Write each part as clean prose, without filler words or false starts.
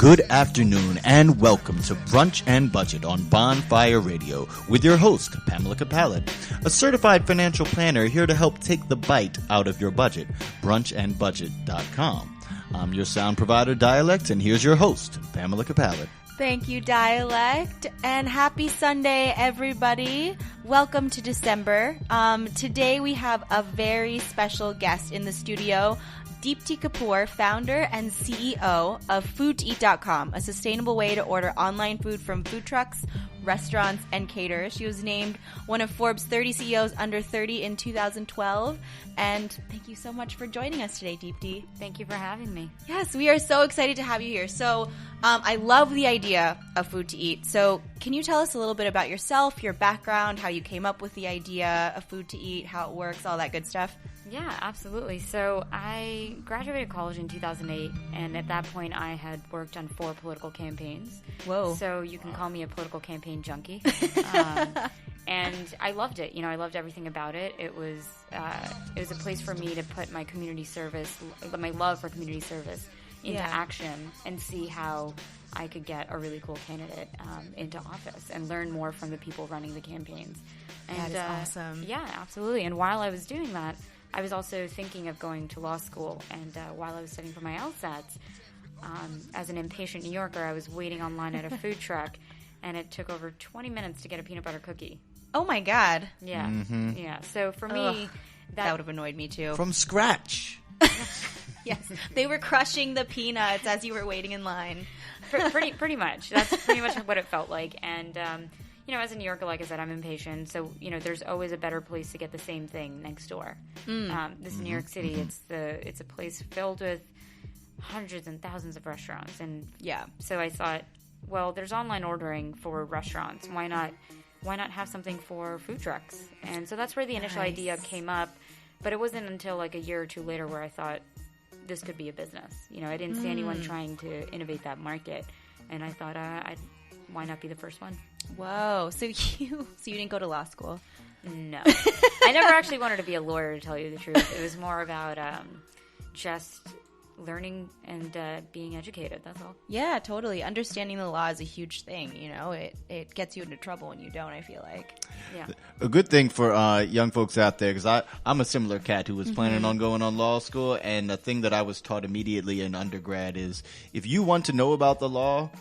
Good afternoon and welcome to Brunch and Budget on Bonfire Radio with your host, Pamela Capallet, a certified financial planner here to help take the bite out of your budget, brunchandbudget.com. I'm your sound provider, Dialect, and here's your host, Pamela Capallet. Thank you, Dialect, and happy Sunday, everybody. Welcome to December. Today we have a very special guest in the studio, Deepti Kapur, founder and CEO of foodtoeat.com, a sustainable way to order online food from food trucks, restaurants, and caterers. She was named one of Forbes 30 CEOs under 30 in 2012. And thank you so much for joining us today, Deepti. Thank you for having me. Yes, we are so excited to have you here. So I love the idea of Food to Eat. So can you tell us a little bit about yourself, your background, how you came up with the idea of Food to Eat, how it works, all that good stuff? Yeah, absolutely. So I graduated college in 2008, and at that point I had worked on 4 political campaigns. Whoa. So you can call me a political campaign junkie. And I loved it. You know, I loved everything about it. It was a place for me to put my community service, my love for community service into action and see how I could get a really cool candidate into office and learn more from the people running the campaigns. And, that is awesome. Yeah, absolutely. And while I was doing that, I was also thinking of going to law school. And while I was studying for my LSATs, as an impatient New Yorker, I was waiting online at a food truck, and it took over 20 minutes to get a peanut butter cookie. Oh, my God. Yeah. Mm-hmm. Yeah. So for me, that would have annoyed me, too. From scratch. Yes. They were crushing the peanuts as you were waiting in line. Pretty much. That's pretty much what it felt like. And, you know, as a New Yorker, like I said, I'm impatient. So, you know, there's always a better place to get the same thing next door. This is New York City. It's a place filled with hundreds and thousands of restaurants. And so I thought, well, there's online ordering for restaurants. Why not have something for food trucks? And so that's where the initial idea came up. But it wasn't until like a year or two later where I thought this could be a business. You know, I didn't see anyone trying to innovate that market. And I thought, why not be the first one? Whoa. So you didn't go to law school? No. I never actually wanted to be a lawyer, to tell you the truth. It was more about just learning and being educated. That's all. Yeah, totally. Understanding the law is a huge thing. You know, it gets you into trouble when you don't, I feel like. Yeah. A good thing for young folks out there, because I'm a similar cat who was planning on going on law school, and the thing that I was taught immediately in undergrad is if you want to know about the law,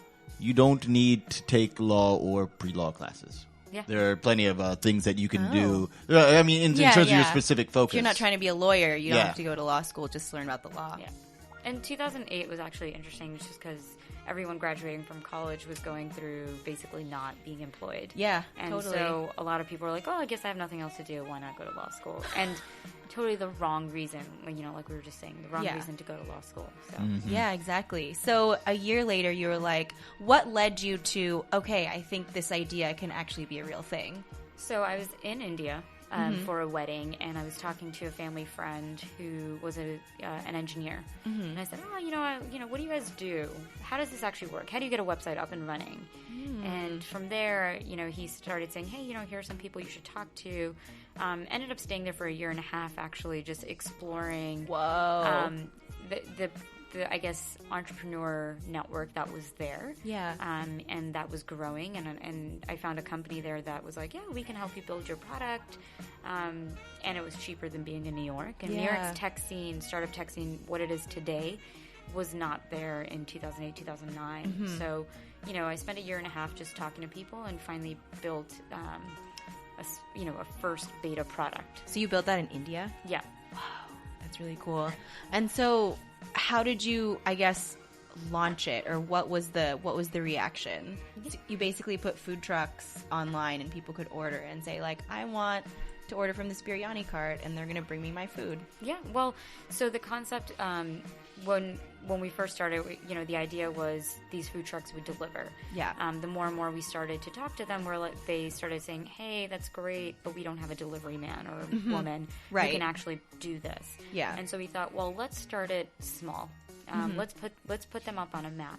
you don't need to take law or pre-law classes. Yeah. There are plenty of things that you can do. I mean, in terms of your specific focus. If you're not trying to be a lawyer, you don't have to go to law school just to learn about the law. Yeah. And 2008 was actually interesting just because everyone graduating from college was going through basically not being employed. Yeah, and totally. So a lot of people were like, oh, I guess I have nothing else to do. Why not go to law school? And totally the wrong reason, you know, like we were just saying, the wrong reason to go to law school. So. Yeah, exactly. So a year later, you were like, what led you to, okay, I think this idea can actually be a real thing? So I was in India. For a wedding, and I was talking to a family friend who was an engineer, and I said, what do you guys do? How does this actually work? How do you get a website up and running? And from there, you know, he started saying, hey, you know, here are some people you should talk to. Ended up staying there for a year and a half, actually, just exploring the I guess, entrepreneur network that was there. Yeah. And that was growing. And I found a company there that was like, yeah, we can help you build your product. And it was cheaper than being in New York. And New York's tech scene, startup tech scene, what it is today, was not there in 2008, 2009. So, you know, I spent a year and a half just talking to people and finally built a first beta product. So you built that in India? Yeah. Wow. That's really cool. And so how did you, I guess, launch it, or what was the reaction? So you basically put food trucks online and people could order and say, like, I want to order from this biryani cart and they're going to bring me my food. Yeah, well, so the concept, when we first started, you know, the idea was these food trucks would deliver. Yeah. The more and more we started to talk to them, they started saying, hey, that's great, but we don't have a delivery man or woman who can actually do this. Yeah. And so we thought, well, let's start it small. Let's put them up on a map.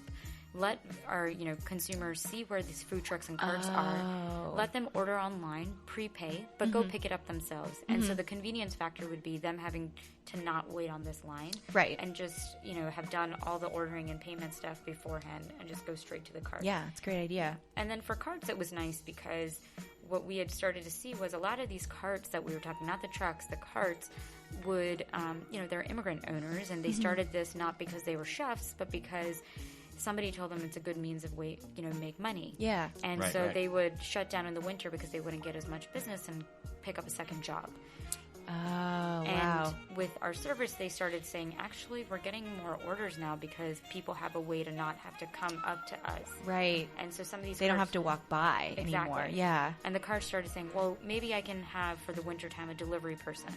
let our consumers see where these food trucks and carts are. Let them order online, prepay, but go pick it up themselves. And so the convenience factor would be them having to not wait on this line, right? And just have done all the ordering and payment stuff beforehand, and just go straight to the cart. Yeah, it's a great idea. And then for carts, it was nice because what we had started to see was a lot of these carts that we were talking, not the trucks, the carts would, they're immigrant owners, and they started this not because they were chefs, but because somebody told them it's a good means of make money. Yeah. And they would shut down in the winter because they wouldn't get as much business and pick up a second job. Oh, wow. And with our service, they started saying, actually, we're getting more orders now because people have a way to not have to come up to us. Right. And so some of these they don't have to walk by anymore. Yeah. And the cars started saying, well, maybe I can have, for the wintertime, a delivery person.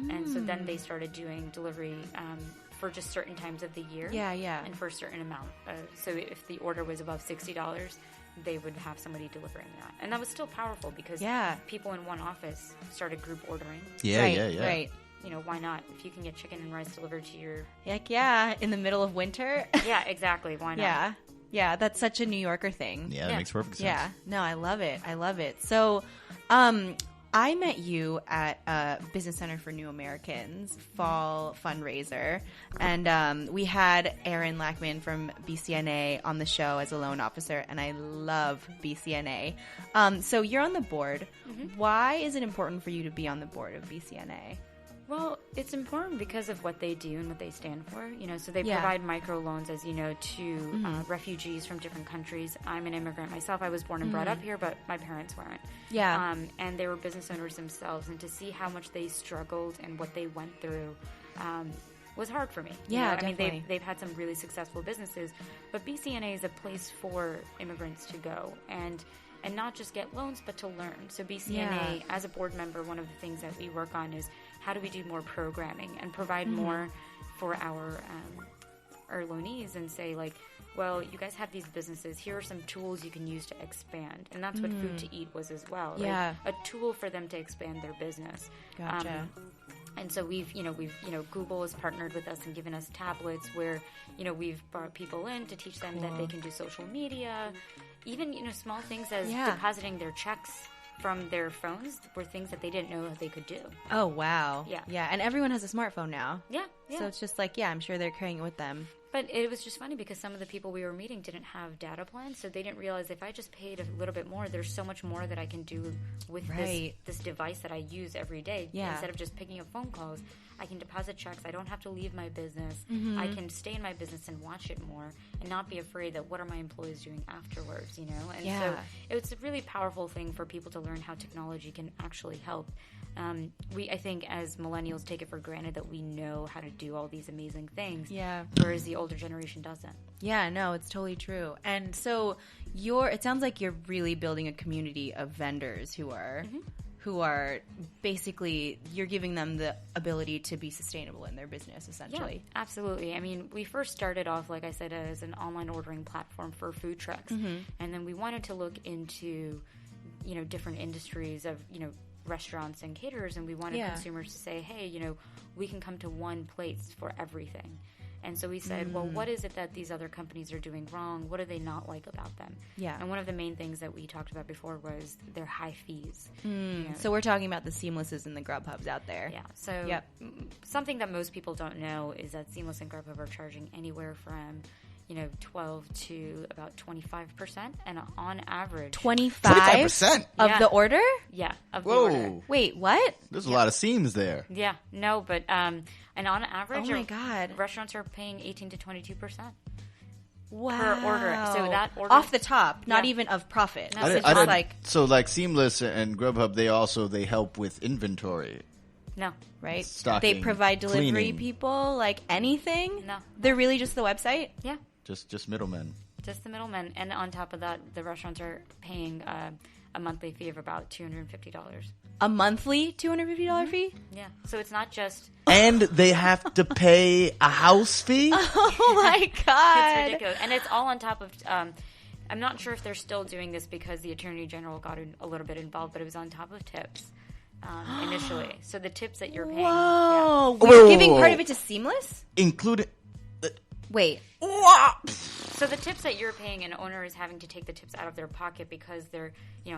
And so then they started doing delivery for just certain times of the year. Yeah, yeah. And for a certain amount. So if the order was above $60, they would have somebody delivering that. And that was still powerful because people in one office started group ordering. Yeah, right, yeah. Right. Why not? If you can get chicken and rice delivered to your... Heck yeah, in the middle of winter. Yeah, exactly. Why not? Yeah. Yeah, that's such a New Yorker thing. Yeah, that makes perfect sense. Yeah. No, I love it. I love it. So, I met you at Business Center for New Americans fall fundraiser, and we had Aaron Lackman from BCNA on the show as a loan officer, and I love BCNA. So you're on the board. Why is it important for you to be on the board of BCNA? Well, it's important because of what they do and what they stand for. So they provide microloans, as you know, to refugees from different countries. I'm an immigrant myself. I was born and brought up here, but my parents weren't. Yeah. And they were business owners themselves, and to see how much they struggled and what they went through was hard for me. Yeah, definitely. I mean, they've had some really successful businesses, but BCNA is a place for immigrants to go and not just get loans, but to learn. So BCNA, as a board member, one of the things that we work on is how do we do more programming and provide more for our loanees and say, like, well, you guys have these businesses. Here are some tools you can use to expand. And that's what Food to Eat was as well. Yeah. Right? A tool for them to expand their business. Gotcha. And so we've Google has partnered with us and given us tablets where, we've brought people in to teach them that they can do social media. Even, small things as depositing their checks from their phones were things that they didn't know they could do. Oh, wow. Yeah. Yeah, and everyone has a smartphone now. Yeah. So it's just like, I'm sure they're carrying it with them. But it was just funny because some of the people we were meeting didn't have data plans, so they didn't realize if I just paid a little bit more, there's so much more that I can do with this device that I use every day. Yeah. Instead of just picking up phone calls, I can deposit checks. I don't have to leave my business. I can stay in my business and watch it more and not be afraid that what are my employees doing afterwards, And so it's a really powerful thing for people to learn how technology can actually help. I think as millennials take it for granted that we know how to do all these amazing things, whereas the older generation doesn't. Yeah, no, it's totally true. And so it sounds like you're really building a community of vendors who are basically, you're giving them the ability to be sustainable in their business, essentially. Yeah, absolutely. I mean, we first started off, like I said, as an online ordering platform for food trucks. And then we wanted to look into, different industries of, restaurants and caterers, and we wanted consumers to say, hey, we can come to one place for everything. And so we said, well, what is it that these other companies are doing wrong? What do they not like about them? Yeah. And one of the main things that we talked about before was their high fees. So we're talking about the Seamlesses and the Grubhubs out there. Yeah. So something that most people don't know is that Seamless and Grubhub are charging anywhere from 12 to about 25%, and on average, 25% of the order. Yeah, of the Whoa. order. Wait, what? There's a lot of seams there. Yeah, no, but and on average, oh my God, restaurants are paying 18 to 22%. Wow. Per order. So that order off the top, not even of profit. No, so like Seamless and Grubhub, they help with inventory. No. Right? Stocking, they provide delivery cleaning. people, like anything? No. They're really just the website? Yeah. Just middlemen. Just the middlemen. And on top of that, the restaurants are paying a monthly fee of about $250. A monthly $250 fee? Yeah. So it's not just... And they have to pay a house fee? Oh my God. It's ridiculous. And it's all on top of... I'm not sure if they're still doing this because the Attorney General got a little bit involved, but it was on top of tips. Initially. So the tips that you're paying... Whoa. Yeah. We're giving part of it to Seamless? Including... Wait. So the tips that you're paying, an owner is having to take the tips out of their pocket because they're,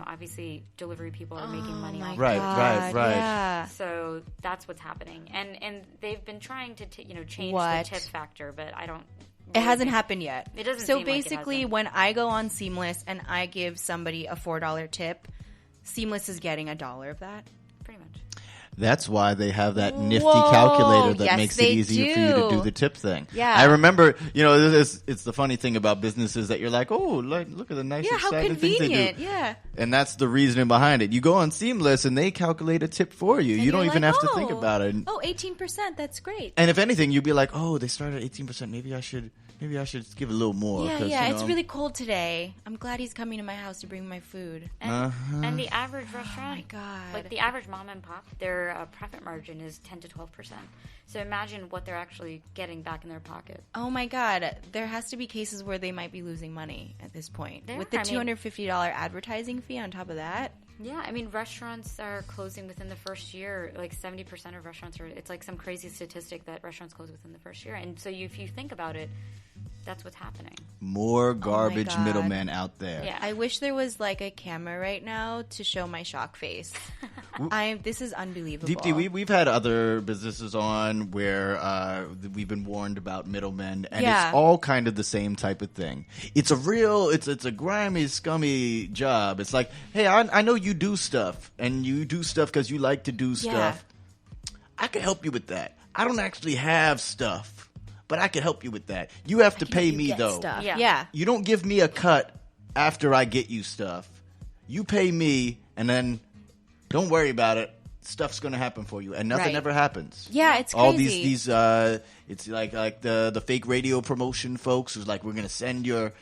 obviously delivery people are making money off. Right. Yeah. So that's what's happening, and they've been trying to change What? the tip factor, but I don't. It hasn't happened yet. It doesn't So seem like it basically, hasn't. when I go on Seamless and I give somebody a $4 tip, Seamless is getting $1 of that. Pretty much. That's why they have that nifty Whoa, calculator that yes, makes it they easier for you to do. do the tip thing. Yeah. I remember, it's the funny thing about businesses that you're like, oh, look at the nice, Yeah, how exciting things they do. convenient. Yeah. And that's the reasoning behind it. You go on Seamless and they calculate a tip for you. And You don't you're even like, have to think oh, about it. Oh, 18%. That's great. And if anything, you'd be like, oh, they started at 18%. Maybe I should give a little more. Yeah, 'cause, yeah. It's really cold today. I'm glad he's coming to my house to bring my food. And the average restaurant, Oh my God. like the average mom and pop, their profit margin is 10 to 12%. So imagine what they're actually getting back in their pocket. Oh my God. There has to be cases where they might be losing money at this point. There With the are, I mean- $250 advertising fee on top of that. Yeah, I mean, restaurants are closing within the first year. Like 70% of restaurants are. It's like some crazy statistic that restaurants close within the first year. And so if you think about it, that's what's happening. More garbage God. middlemen out there. Yeah. I wish there was like a camera right now to show my shock face. This is unbelievable. Deepti, we've had other businesses on where we've been warned about middlemen, and Yeah. it's all kind of the same type of thing. It's a grimy, scummy job. It's like, hey, I know you do stuff, and you do stuff because you like to do stuff. I can help you with that. I don't actually have stuff, but I can help you with that. You have to pay me, Get though. stuff. Yeah. Yeah. You don't give me a cut after I get you stuff. You pay me, and then don't worry about it. Stuff's going to happen for you, and nothing Right. ever happens. Yeah, it's All crazy. these it's like the fake radio promotion folks who's like, we're going to send your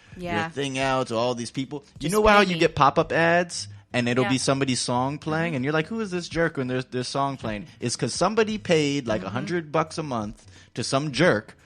thing out to all these people. You Just know how pay you me. get pop-up ads? And it'll Yeah. be somebody's song playing, and you're like, "Who is this jerk?" When there's song playing, it's because somebody paid like $100 a month to some jerk,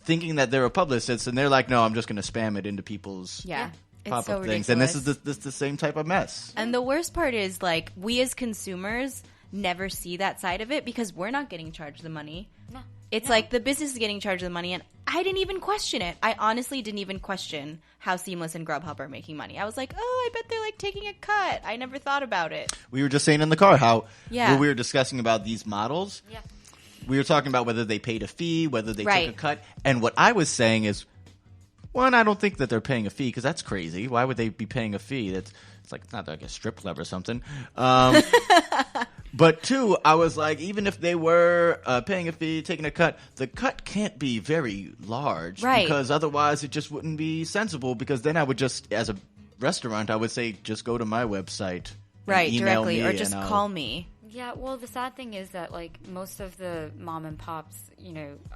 thinking that they're a publicist, and they're like, "No, I'm just going to spam it into people's Yeah. It's pop-up so things." ridiculous. And this is the same type of mess. And the worst part is, like, we as consumers never see that side of it because we're not getting charged the money. No. It's like the business is getting charged the money, and I didn't even question it. I honestly didn't even question how Seamless and Grubhub are making money. I was like, oh, I bet they're, like, taking a cut. I never thought about it. We were just saying in the car how Yeah. when we were discussing about these models, Yeah. we were talking about whether they paid a fee, whether they Right. took a cut, and what I was saying is, one, I don't think that they're paying a fee because that's crazy. Why would they be paying a fee? It's like it's not like a strip club or something. But two, I was like, even if they were paying a fee, taking a cut, the cut can't be very large, Right. Because otherwise it just wouldn't be sensible. Because then I would just, as a restaurant, I would say, just go to my website, and Right, email directly, me, or and just I'll- call me. Yeah, well, the sad thing is that, like, most of the mom and pops,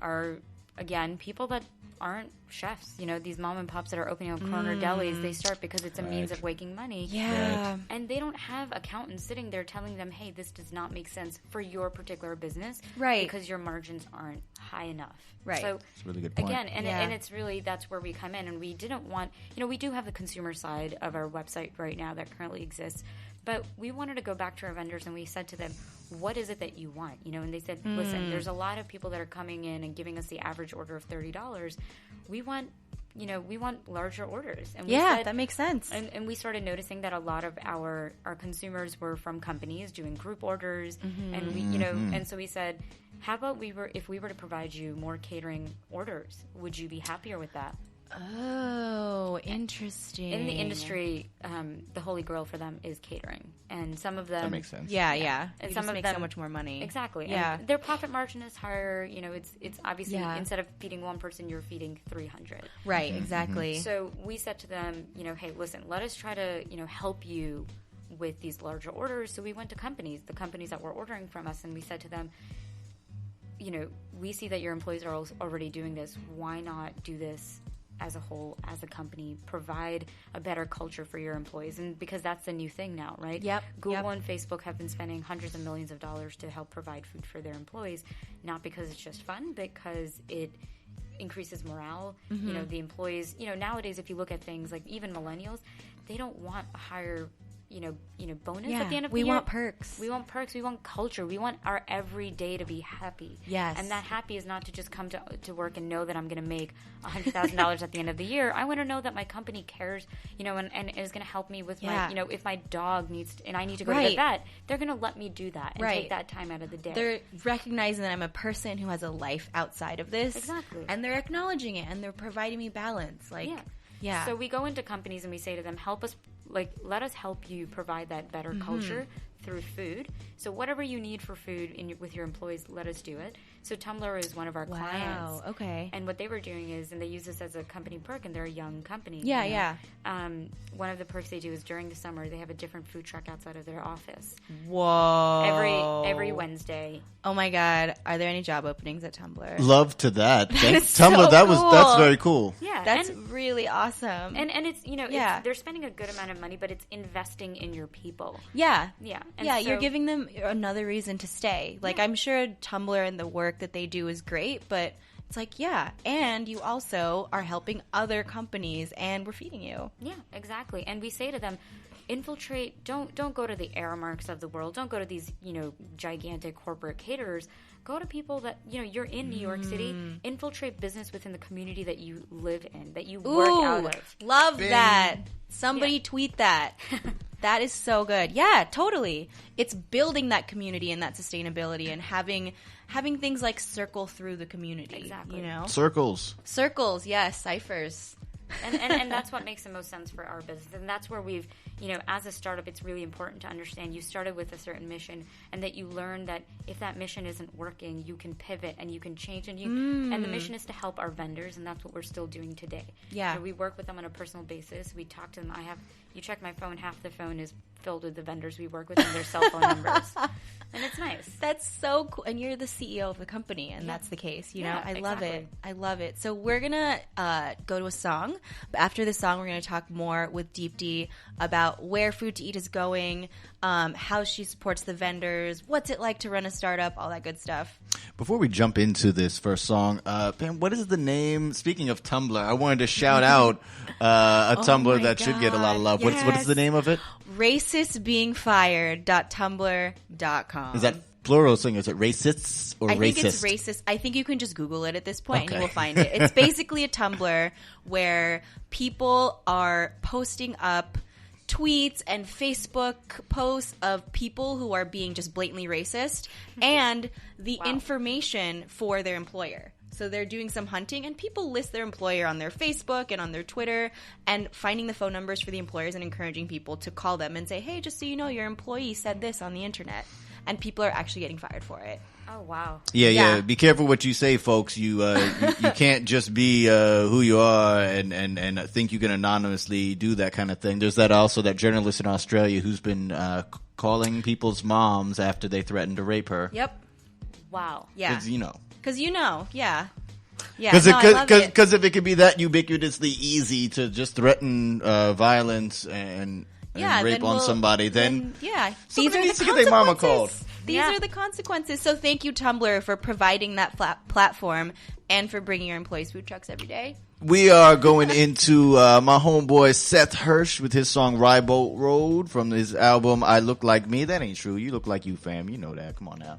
are, again, people that aren't chefs. These mom and pops that are opening up corner delis, they start because it's a means of making money. Yeah. And they don't have accountants sitting there telling them, hey, this does not make sense for your particular business. Right. Because your margins aren't high enough. Right. So, That's a really good point. again, and Yeah. it's really, that's where we come in. And we didn't want, we do have the consumer side of our website right now that currently exists. But we wanted to go back to our vendors and we said to them, what is it that you want? And they said, listen, there's a lot of people that are coming in and giving us the average order of $30. We want larger orders. And we Yeah, said, that makes sense. and we started noticing that a lot of our consumers were from companies doing group orders, and we, and so we said, how about if we were to provide you more catering orders, would you be happier with that? Oh, interesting. In the industry, the holy grail for them is catering, and some of them That makes sense. Yeah, yeah. And You some just of make them so much more money. Exactly. Yeah. And their profit margin is higher. It's obviously Yeah. instead of feeding one person, you're feeding 300. Right, exactly. So we said to them, hey, listen, let us try to, help you with these larger orders. So we went to the companies that were ordering from us, and we said to them, we see that your employees are already doing this. Why not do this as a whole, as a company, provide a better culture for your employees? And because that's the new thing now, right? Yep. Google and Facebook have been spending hundreds of millions of dollars to help provide food for their employees, not because it's just fun, because it increases morale. The employees, nowadays, if you look at things like even millennials, they don't want a higher bonus Yeah, at the end of the we year. want perks. We want perks. We want culture. We want our every day to be happy. Yes. And that happy is not to just come to work and know that I'm going to make $100,000 at the end of the year. I want to know that my company cares, and is going to help me with my, if my dog needs to, and I need to go to the vet, they're going to let me do that and take that time out of the day. They're recognizing that I'm a person who has a life outside of this. Exactly. And they're acknowledging it, and they're providing me balance. Yeah. So we go into companies and we say to them, help us, let us help you provide that better culture through food. So whatever you need for food with your employees, let us do it. So Tumblr is one of our clients. Wow, okay. And what they were doing is, and they use this as a company perk, and they're a young company. Yeah. One of the perks they do is during the summer, they have a different food truck outside of their office. Whoa. Every Wednesday. Oh my God. Are there any job openings at Tumblr? Love to that. Thanks, so Tumblr. cool. That's very cool. Yeah. That's really awesome. And it's, they're spending a good amount of money, but it's investing in your people. Yeah. Yeah. And you're giving them another reason to stay. I'm sure Tumblr and the work that they do is great, but it's and you also are helping other companies, and we're feeding you. Yeah, exactly. And we say to them, infiltrate, don't go to the Aramarks of the world, don't go to these, gigantic corporate caterers. Go to people that, you're in New York City. Infiltrate business within the community that you live in, that you work out of. Love that. Somebody tweet that. That is so good. Yeah, totally. It's building that community and that sustainability, and having things like circle through the community. Exactly. Circles, yes, ciphers. And that's what makes the most sense for our business. And that's where we've, as a startup, it's really important to understand you started with a certain mission, and that you learn that if that mission isn't working, you can pivot and you can change. And the mission is to help our vendors, and that's what we're still doing today. Yeah. We work with them on a personal basis. We talk to them. You check my phone, half the phone is filled with the vendors we work with and their cell phone numbers. And it's nice. That's so cool. And you're the CEO of the company, and that's the case. I love it. I love it. So we're going to go to a song. But after the song, we're going to talk more with Deepti about where Food to Eat is going, how she supports the vendors, what's it like to run a startup, all that good stuff. Before we jump into this first song, Pam, what is the name? Speaking of Tumblr, I wanted to shout out a Tumblr that should get a lot of love. Yes. What is the name of it? Racistbeingfired.tumblr.com. Is that plural thing? Is it racists or racist? I think it's racist. I think you can just Google it at this point and you will find it. It's basically a Tumblr where people are posting up tweets and Facebook posts of people who are being just blatantly racist and the information for their employer. So they're doing some hunting, and people list their employer on their Facebook and on their Twitter, and finding the phone numbers for the employers and encouraging people to call them and say, hey, just so you know, your employee said this on the internet. And people are actually getting fired for it. Oh, wow. Yeah. Be careful what you say, folks. You can't just be who you are and think you can anonymously do that kind of thing. There's that journalist in Australia who's been calling people's moms after they threatened to rape her. Yep. Wow. Yeah. Because yeah. Yeah. Because if it could be that ubiquitously easy to just threaten violence and rape on somebody, then these are needs the to get their mama called. consequences. These are the consequences. So thank you, Tumblr, for providing that platform and for bringing your employees food trucks every day. We are going into my homeboy Seth Hirsch with his song Riboat Road from his album I Look Like Me. That ain't true. You look like you, fam. You know that. Come on now.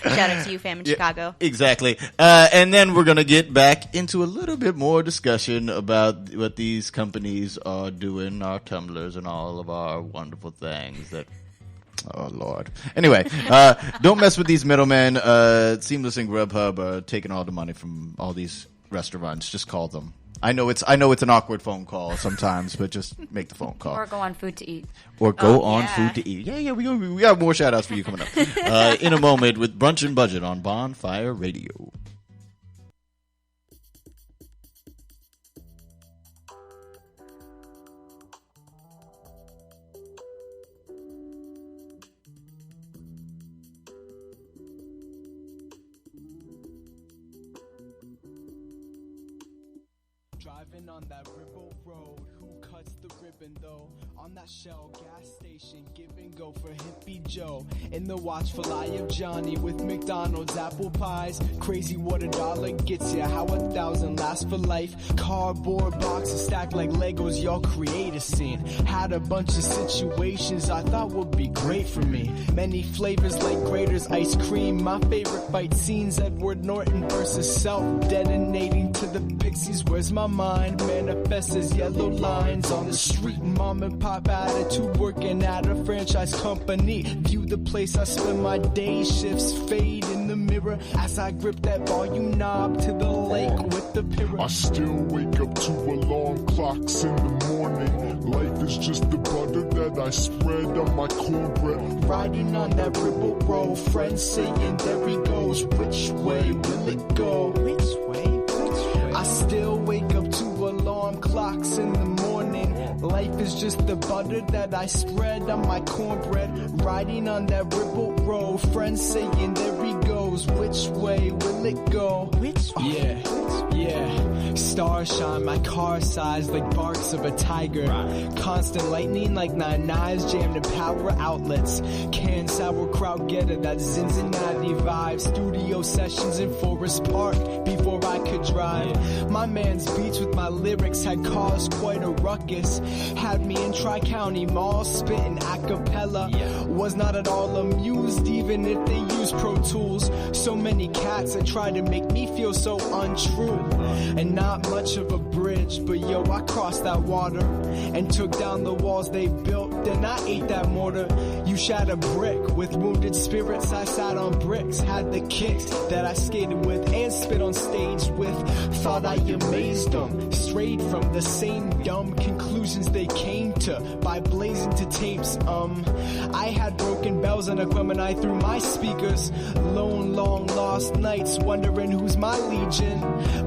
Shout out to you, fam, in Chicago. Exactly. And then we're going to get back into a little bit more discussion about what these companies are doing, our tumblers, and all of our wonderful things that... Oh, Lord. Anyway, don't mess with these middlemen. Seamless and Grubhub are taking all the money from all these restaurants. Just call them. I know it's an awkward phone call sometimes, but just make the phone call. Or go on Food to Eat. Or go on Food to Eat. Yeah, we got more shout outs for you coming up in a moment with Brunch and Budget on Bonfire Radio. Driving on that river road, who cut cuts the ribbon though. On that Shell gas station, give and go for hippie Joe. In the watchful eye of Johnny with McDonald's apple pies. Crazy what $1 gets ya, how 1,000 lasts for life. Cardboard boxes stacked like Legos, y'all create a scene. Had a bunch of situations I thought would be great for me. Many flavors like graters, ice cream. My favorite fight scenes, Edward Norton versus Self. Detonating to the pixies, where's my mind? Manifests as yellow lines on the street. Mom and pop attitude, working at a franchise company. View the place I spend my day, shifts fade in the mirror as I grip that volume knob to the lake with the pirate. I still wake up to alarm clocks in the morning. Life is just the butter that I spread on my cornbread. Riding on that ripple road, friends saying there he goes. Which way will it go? Which way? I still wake up to alarm clocks in the morning. Life is just the butter that I spread on my cornbread. Riding on that ripple road, friends saying there he goes. Which way will it go? Which way? Yeah. Stars shine, my car size like barks of a tiger. Constant lightning like 9 knives jammed in power outlets. Canned sauerkraut, get it, that Cincinnati vibe. Studio sessions in Forest Park before I could drive. My man's beats with my lyrics had caused quite a ruckus. Had me in Tri-County Mall spitting a cappella. Was not at all amused even if they used Pro Tools. So many cats that tried to make me feel so untrue. And not much of a bridge, but yo, I crossed that water and took down the walls they built. Then I ate that mortar. You shot a brick with wounded spirits. I sat on bricks, had the kicks that I skated with and spit on stage with. Thought I amazed them, strayed from the same dumb conclusions they came to by blazing to tapes. I had broken bells and equipment I threw my speakers. Lone, long lost nights, wondering who's my legion.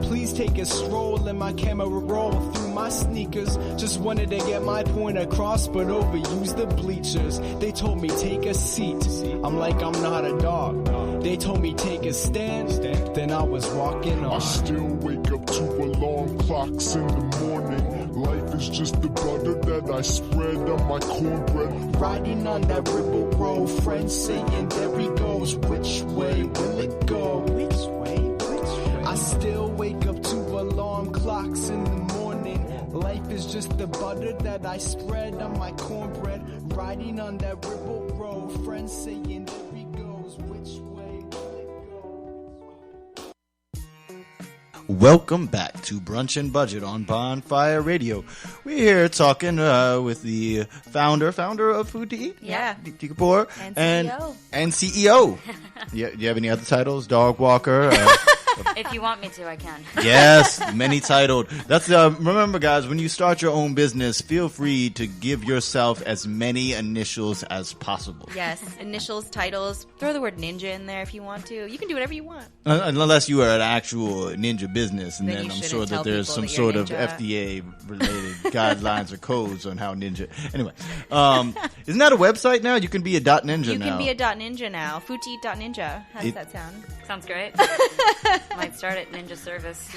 Please take a stroll in my camera roll through my sneakers. Just wanted to get my point across, but overused the bleachers. They told me take a seat. I'm like, I'm not a dog. They told me take a stand. Then I was walking on. I still wake up to alarm clocks in the morning. Life is just the butter that I spread on my cornbread. Riding on that ripple road, friends saying there he goes. Which way will it go? Which way? I still wake up to alarm clocks in the morning. Life is just the butter that I spread on my cornbread. Riding on that ripple road, friends saying there he goes. Which way will it go? Welcome back to Brunch and Budget on Bonfire Radio. We're here talking with the founder of Food to Eat. Yeah. Deepti Kapur. And CEO. And CEO. Yeah, do you have any other titles? Dog walker? If you want me to, I can. Yes, many titled. That's remember, guys, when you start your own business, feel free to give yourself as many initials as possible. Yes, initials, titles. Throw the word ninja in there if you want to. You can do whatever you want. Unless you are an actual ninja business, and Then then you I'm shouldn't sure tell that there's people some that you're sort of ninja. FDA-related guidelines or codes on how ninja. Anyway, isn't that a website now? You can be a .ninja You now. can be a .ninja now. Foodtoeat.ninja. How does that sound? Sounds great. Might start at Ninja Service.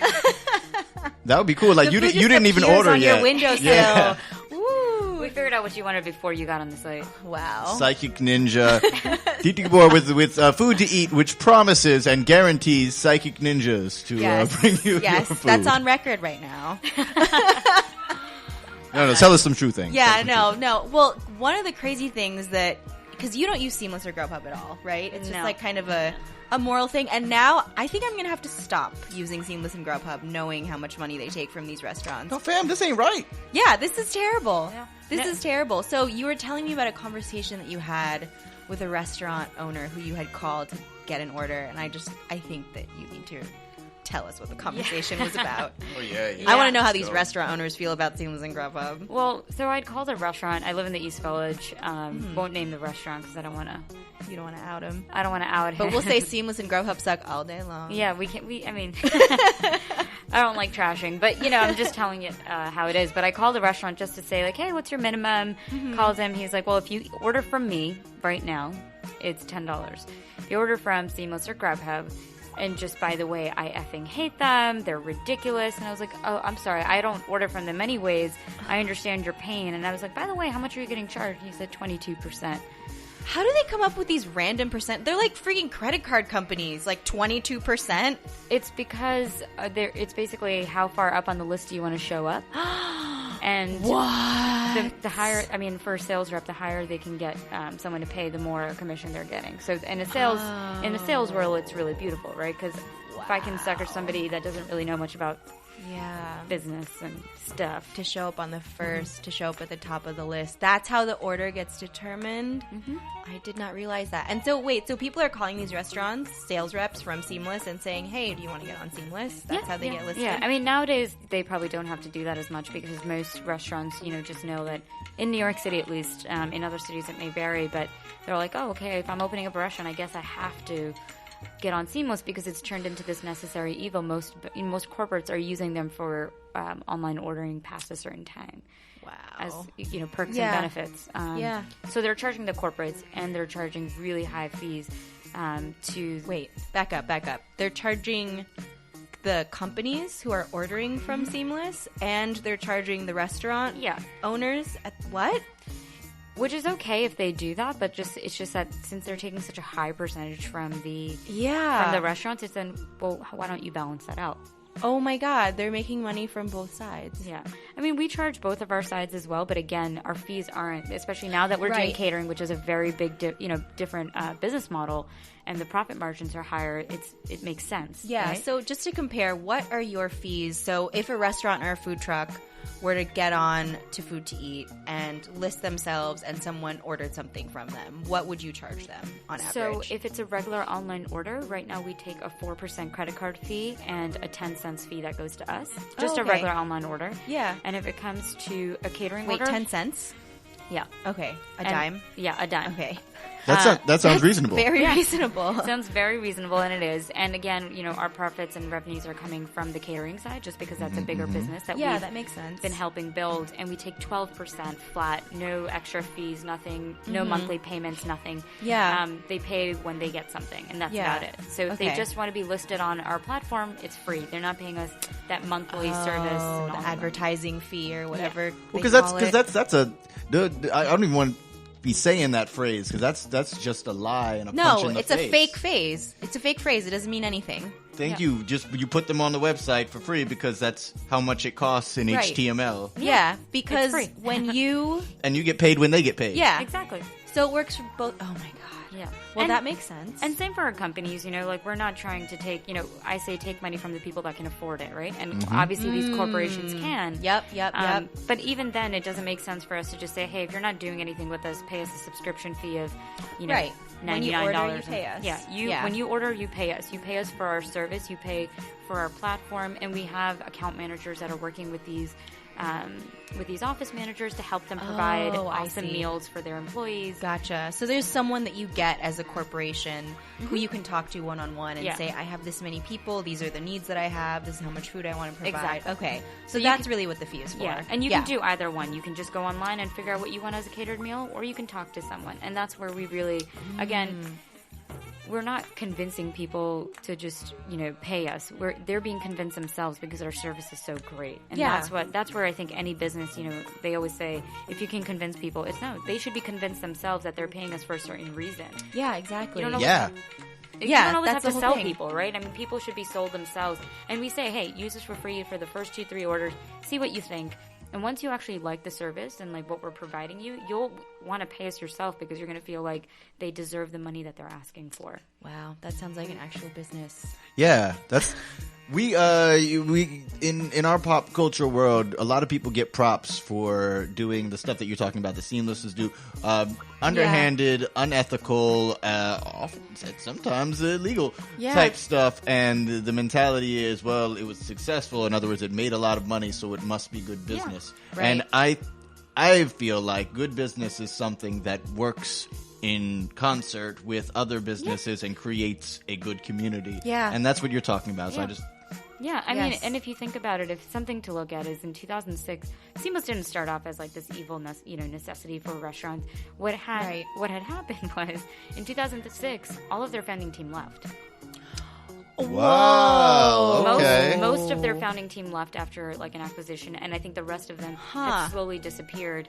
That would be cool. Like The you food just didn't even appears order on yet. your windowsill. Yeah. Woo. We figured out what you wanted before you got on the site. Wow. Psychic Ninja. Deepti Kapur with Food to Eat, which promises and guarantees psychic ninjas to bring you your food. That's on record right now. No, tell us some true things. Yeah, no. Well, one of the crazy things that, because you don't use Seamless or Grubhub at all, right? It's just No. like kind of a moral thing. And now I think I'm going to have to stop using Seamless and Grubhub knowing how much money they take from these restaurants. No, fam, this ain't right. Yeah, this is terrible. Yeah. This No. is terrible. So you were telling me about a conversation that you had with a restaurant owner who you had called to get an order. And I think that you need to tell us what the conversation was about. Oh, yeah. I want to know how these restaurant owners feel about Seamless and Grubhub. Well, so I'd called a restaurant. I live in the East Village. Won't name the restaurant because I don't want to. You don't want to out him. I don't want to out him. But we'll say Seamless and Grubhub suck all day long. Yeah, I mean, I don't like trashing, but I'm just telling it how it is. But I called the restaurant just to say, like, hey, what's your minimum? Calls him. He's like, well, if you order from me right now, it's $10. If you order from Seamless or Grubhub, And just by the way, I effing hate them. They're ridiculous. And I was like, oh, I'm sorry. I don't order from them anyways. I understand your pain. And I was like, by the way, how much are you getting charged? And he said 22%. How do they come up with these random percent? They're like freaking credit card companies, like 22%. It's because it's basically how far up on the list do you want to show up. And what? The higher, I mean, for a sales rep, the higher they can get someone to pay, the more commission they're getting. So in the sales world, it's really beautiful, right? Because if I can sucker somebody that doesn't really know much about business and stuff to show up on the first, to show up at the top of the list, that's how the order gets determined. I did not realize that. And so wait, so people are calling these restaurants sales reps from Seamless and saying, hey, do you want to get on Seamless? That's how they get listed. Yeah, I mean, nowadays they probably don't have to do that as much because most restaurants, just know that in New York City at least, in other cities it may vary, but they're like, oh, okay, if I'm opening up a restaurant, I guess I have to get on Seamless because it's turned into this necessary evil. Most corporates are using them for online ordering past a certain time. Wow. As perks and benefits. So they're charging the corporates and they're charging really high fees to back up. They're charging the companies who are ordering from Seamless and they're charging the restaurant owners at what? Which is okay if they do that, but it's just that since they're taking such a high percentage from the restaurants, it's then, well, why don't you balance that out? Oh my God, they're making money from both sides. Yeah. I mean, we charge both of our sides as well, but again, our fees aren't, especially now that we're doing catering, which is a very big, different business model, and the profit margins are higher, it makes sense. Yeah, right? So just to compare, what are your fees? So if a restaurant or a food truck were to get on to Food to Eat and list themselves and someone ordered something from them, what would you charge them on average? So if it's a regular online order, right now we take a 4% credit card fee and a 10 cents fee that goes to us. Just a regular online order. Yeah. And if it comes to a catering order... 10 cents? Yeah. Okay. A dime? Yeah, a dime. Okay. That sounds reasonable. Very reasonable. Sounds very reasonable, and it is. And again, our profits and revenues are coming from the catering side, just because that's a bigger business that we've that makes sense. been helping build. And we take 12% flat, no extra fees, nothing, no monthly payments, nothing. Yeah. They pay when they get something, and that's about it. So if they just want to be listed on our platform, it's free. They're not paying us that monthly service, and the advertising fee or whatever. Well, because that's a. I don't even want to be saying that phrase because that's just a lie and a punch in the face. No, it's a fake phrase. It's a fake phrase. It doesn't mean anything. Thank you. You put them on the website for free because that's how much it costs in HTML. Yeah, because when you and you get paid when they get paid. Yeah, exactly. So it works for both. Oh my God. Yeah. Well, that makes sense. And same for our companies, we're not trying to take, I say take money from the people that can afford it, right? And obviously these corporations can. Yep. But even then, it doesn't make sense for us to just say, hey, if you're not doing anything with us, pay us a subscription fee of, $99. When you order, you pay us. When you order, you pay us. You pay us for our service. You pay for our platform. And we have account managers that are working with these office managers to help them provide awesome meals for their employees. Gotcha. So there's someone that you get as a corporation who you can talk to one-on-one and say, I have this many people, these are the needs that I have, this is how much food I want to provide. Exactly. Okay. So that's really what the fee is for. Yeah. And you can do either one. You can just go online and figure out what you want as a catered meal, or you can talk to someone. And that's where we really, again... We're not convincing people to just, pay us. They're being convinced themselves because our service is so great. And that's where I think any business, they always say, if you can convince people, they should be convinced themselves that they're paying us for a certain reason. Yeah, exactly. You don't always have to sell people, right? I mean, people should be sold themselves. And we say, hey, use this for free for the first 2-3 orders. See what you think. And once you actually like the service and like what we're providing you, you'll want to pay us yourself because you're going to feel like they deserve the money that they're asking for. Wow, that sounds like an actual business. Yeah, that's we in our pop culture world, a lot of people get props for doing the stuff that you're talking about. The Seamlesses do underhanded, unethical, often sometimes illegal type stuff, and the mentality is, well, it was successful. In other words, it made a lot of money, so it must be good business. Yeah, right. And I feel like good business is something that works in concert with other businesses and creates a good community. Yeah. And that's what you're talking about. So I mean, and if you think about it, if something to look at is in 2006, Seamless didn't start off as like this evil, necessity for restaurants. What had happened was in 2006, all of their founding team left. Wow. Okay. Most of their founding team left after like an acquisition, and I think the rest of them have slowly disappeared.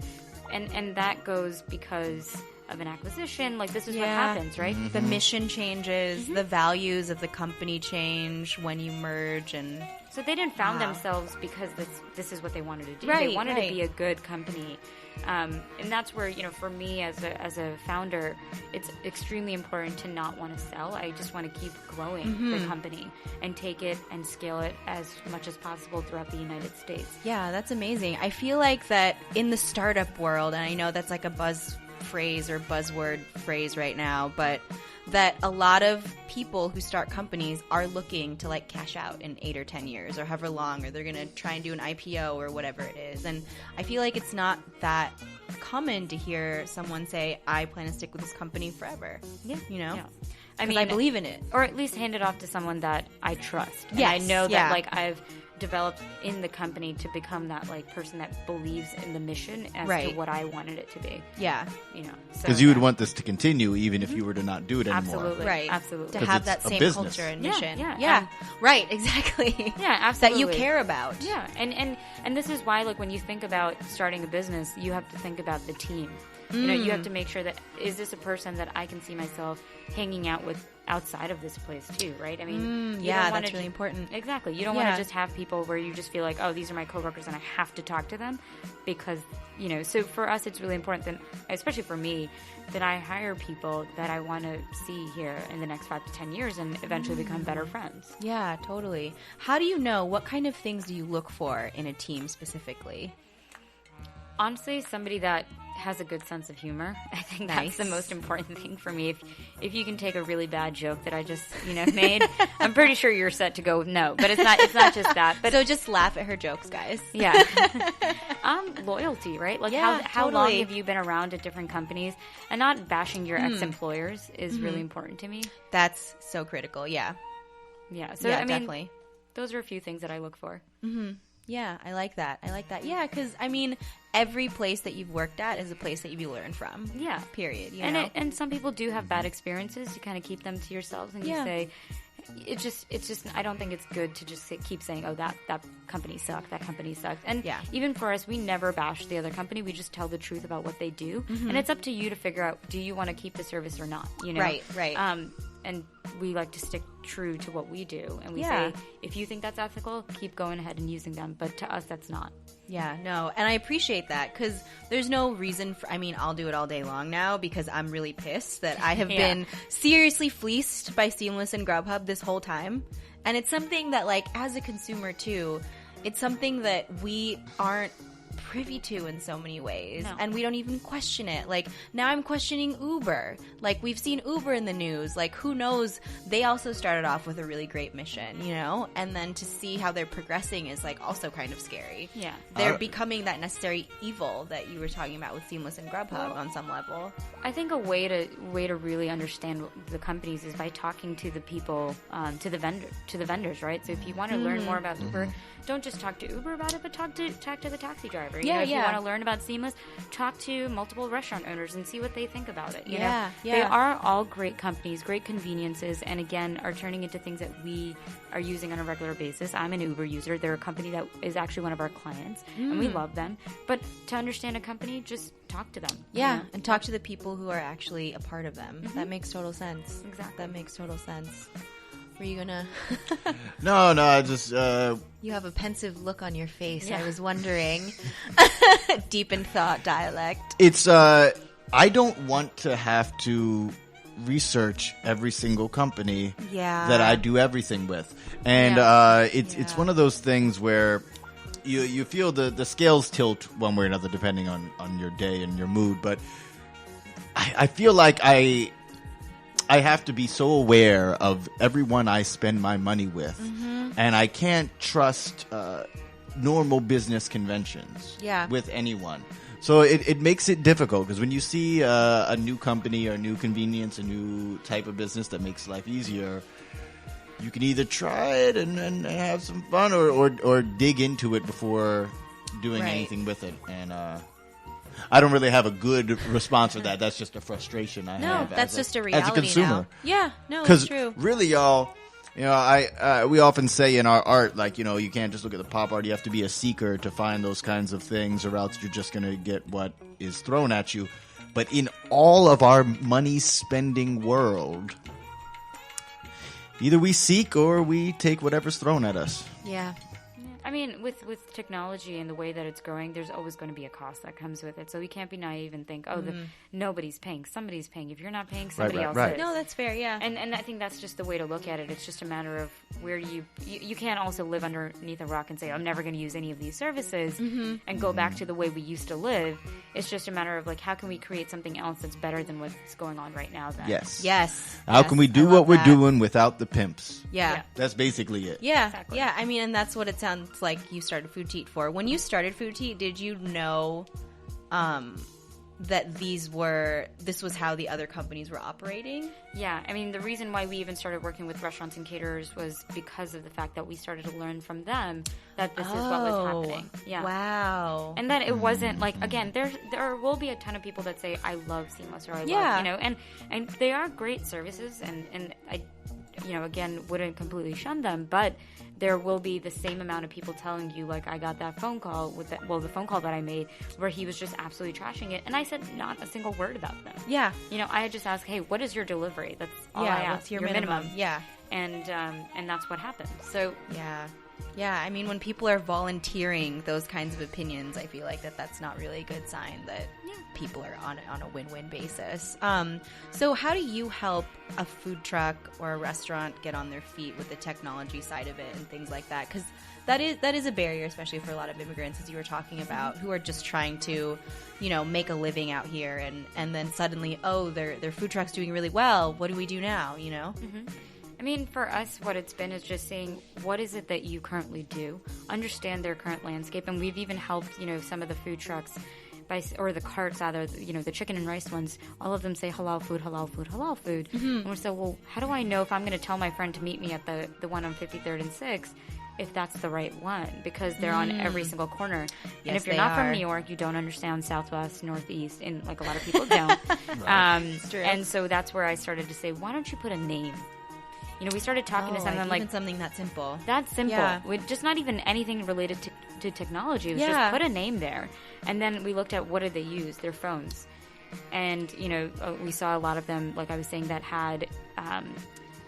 And that goes because of an acquisition. Like, this is what happens, right? Mm-hmm. The mission changes, the values of the company change when you merge, and so they didn't found themselves because this is what they wanted to do. Right, they wanted right. to be a good company. And that's where, for me as a founder, it's extremely important to not want to sell. I just want to keep growing the company and take it and scale it as much as possible throughout the United States. yeah, that's amazing. I feel like that in the startup world, and I know that's like a buzz phrase or buzzword phrase right now, but that a lot of people who start companies are looking to like cash out in 8 or 10 years or however long, or they're going to try and do an IPO or whatever it is. And I feel like it's not that common to hear someone say, I plan to stick with this company forever. Yeah. Yeah. I I believe in it. Or at least hand it off to someone that I trust. And Yes, I know that yeah. like I've developed in the company to become that like person that believes in the mission as to Right. what I wanted it to be. Yeah. So, Because you would want this to continue even if you were to not do it anymore. absolutely, Right. absolutely, To 'Cause have it's that a same business. culture and Yeah, mission. yeah. Right, exactly. yeah, That absolutely you care about. Yeah, and this is why, like, when you think about starting a business, you have to think about the team. You have to make sure that, is this a person that I can see myself hanging out with outside of this place too, right? I mean, you yeah, don't wanna that's really important. Exactly. You don't want Yeah. to just have people where you just feel like, oh, these are my coworkers and I have to talk to them because, so for us, it's really important that, especially for me, that I hire people that I want to see here in the next 5 to 10 years and eventually become better friends. Yeah, totally. How do you know, what kind of things do you look for in a team specifically? Honestly, somebody that has a good sense of humor. I think Nice. that's the most important thing for me. If you can take a really bad joke that I just made, I'm pretty sure you're set to go with no. But it's not just that. But So just laugh at her jokes, guys. yeah, loyalty, right? Like Yeah, how long totally. have you been around at different companies, and not bashing your ex-employers is Mm-hmm. really important to me. That's so critical. Yeah. Yeah, so yeah, I mean, definitely. those are a few things that I look for. Yeah, I like that. Yeah, because, I mean, every place that you've worked at is a place that you learn from. Yeah. Period. You And know? and some people do have bad experiences. You kind of keep them to yourselves, and Yeah. you say, it's just. I don't think it's good to just keep saying, oh, that company sucked, that company sucked. And Yeah. even for us, we never bash the other company. We just tell the truth about what they do, and it's up to you to figure out, do you want to keep the service or not? Right, right. And we like to stick true to what we do, and we Yeah. say, if you think that's ethical, keep going ahead and using them. But to us, that's not. Yeah, no, and I appreciate that because there's no reason for, I mean, I'll do it all day long now because I'm really pissed that I have Yeah. been seriously fleeced by Seamless and Grubhub this whole time. And it's something that, like, as a consumer too, it's something that we aren't privy to in so many ways, No. and we don't even question it. Like, now I'm questioning Uber. Like, we've seen Uber in the news. Like, who knows? They also started off with a really great mission, and then to see how they're progressing is, like, also kind of scary. Yeah. They're becoming that necessary evil that you were talking about with Seamless and Grubhub on some level. I think a way to really understand the companies is by talking to the people, to the vendors, right? So if you want to learn more about Uber, don't just talk to Uber about it, but talk to the taxi driver. Yeah, If you yeah. want to learn about Seamless, talk to multiple restaurant owners and see what they think about it. Yeah, They yeah. are all great companies, great conveniences, and again, are turning into things that we are using on a regular basis. I'm an Uber user. They're a company that is actually one of our clients, and we love them. But to understand a company, just talk to them. Yeah, and talk to the people who are actually a part of them. That makes total sense. Exactly. That makes total sense. Were you gonna... No, I just You have a pensive look on your face. Yeah. I was wondering. Deep in thought dialect. it's I don't want to have to research every single company Yeah. that I do everything with, and Yeah. it's one of those things where you feel the scales tilt one way or another depending on your day and your mood, but I feel like I have to be so aware of everyone I spend my money with, and I can't trust normal business conventions Yeah. with anyone. So it makes it difficult because when you see a new company or a new convenience, a new type of business that makes life easier, you can either try it and have some fun or dig into it before doing Right. anything with it. And I don't really have a good response for that. That's just a frustration I No, have. that's as just a reality as a consumer. now. Yeah, no, it's Because true. really, y'all, You know, we often say in our art, like, you know, you can't just look at the pop art. You have to be a seeker to find those kinds of things, or else you're just going to get what is thrown at you. But in all of our money-spending world, either we seek or we take whatever's thrown at us. Yeah. I mean, with technology and the way that it's growing, there's always going to be a cost that comes with it. So we can't be naive and think, nobody's paying. Somebody's paying. If you're not paying, somebody else is. No, that's fair, yeah. And I think that's just the way to look at it. It's just a matter of where you can't also live underneath a rock and say, I'm never going to use any of these services and go back to the way we used to live. It's just a matter of, like, how can we create something else that's better than what's going on right now then? Yes. How can we do what we're doing without the pimps? Yeah. That's basically it. Yeah. Exactly. Yeah. I mean, and that's what it sounds like you started Food Teat for. When you started Food Teat, did you know that this was how the other companies were operating? Yeah, I mean, the reason why we even started working with restaurants and caterers was because of the fact that we started to learn from them that this is what was happening. Yeah. Wow. And then it wasn't like, again, there will be a ton of people that say, I love Seamless, or I love, you know, and they are great services, and I, you know, again, wouldn't completely shun them, but there will be the same amount of people telling you, like, I got that phone call the phone call that I made where he was just absolutely trashing it, and I said not a single word about them. Yeah. You know, I had just asked, hey, what is your delivery? That's all I asked. What's your minimum? Yeah. And that's what happened. So yeah. Yeah, I mean, when people are volunteering those kinds of opinions, I feel like that's not really a good sign that people are on a win-win basis. So how do you help a food truck or a restaurant get on their feet with the technology side of it and things like that? Because that is a barrier, especially for a lot of immigrants, as you were talking about, who are just trying to, you know, make a living out here, and then suddenly, their food truck's doing really well. What do we do now, you know? Mm-hmm. I mean, for us, what it's been is just saying, what is it that you currently do? Understand their current landscape. And we've even helped, you know, some of the food trucks or the carts, either, you know, the chicken and rice ones, all of them say halal food, halal food, halal food. Mm-hmm. And we're so, well, how do I know if I'm going to tell my friend to meet me at the one on 53rd and 6th, if that's the right one? Because they're on every single corner. Yes, and if you're not from New York, you don't understand Southwest, Northeast, and like a lot of people don't. And so that's where I started to say, why don't you put a name? You know, we started talking to someone like something that simple. That's simple. Yeah. Just not even anything related to technology. It was just put a name there. And then we looked at what did they use, their phones. And, you know, we saw a lot of them, like I was saying, that had,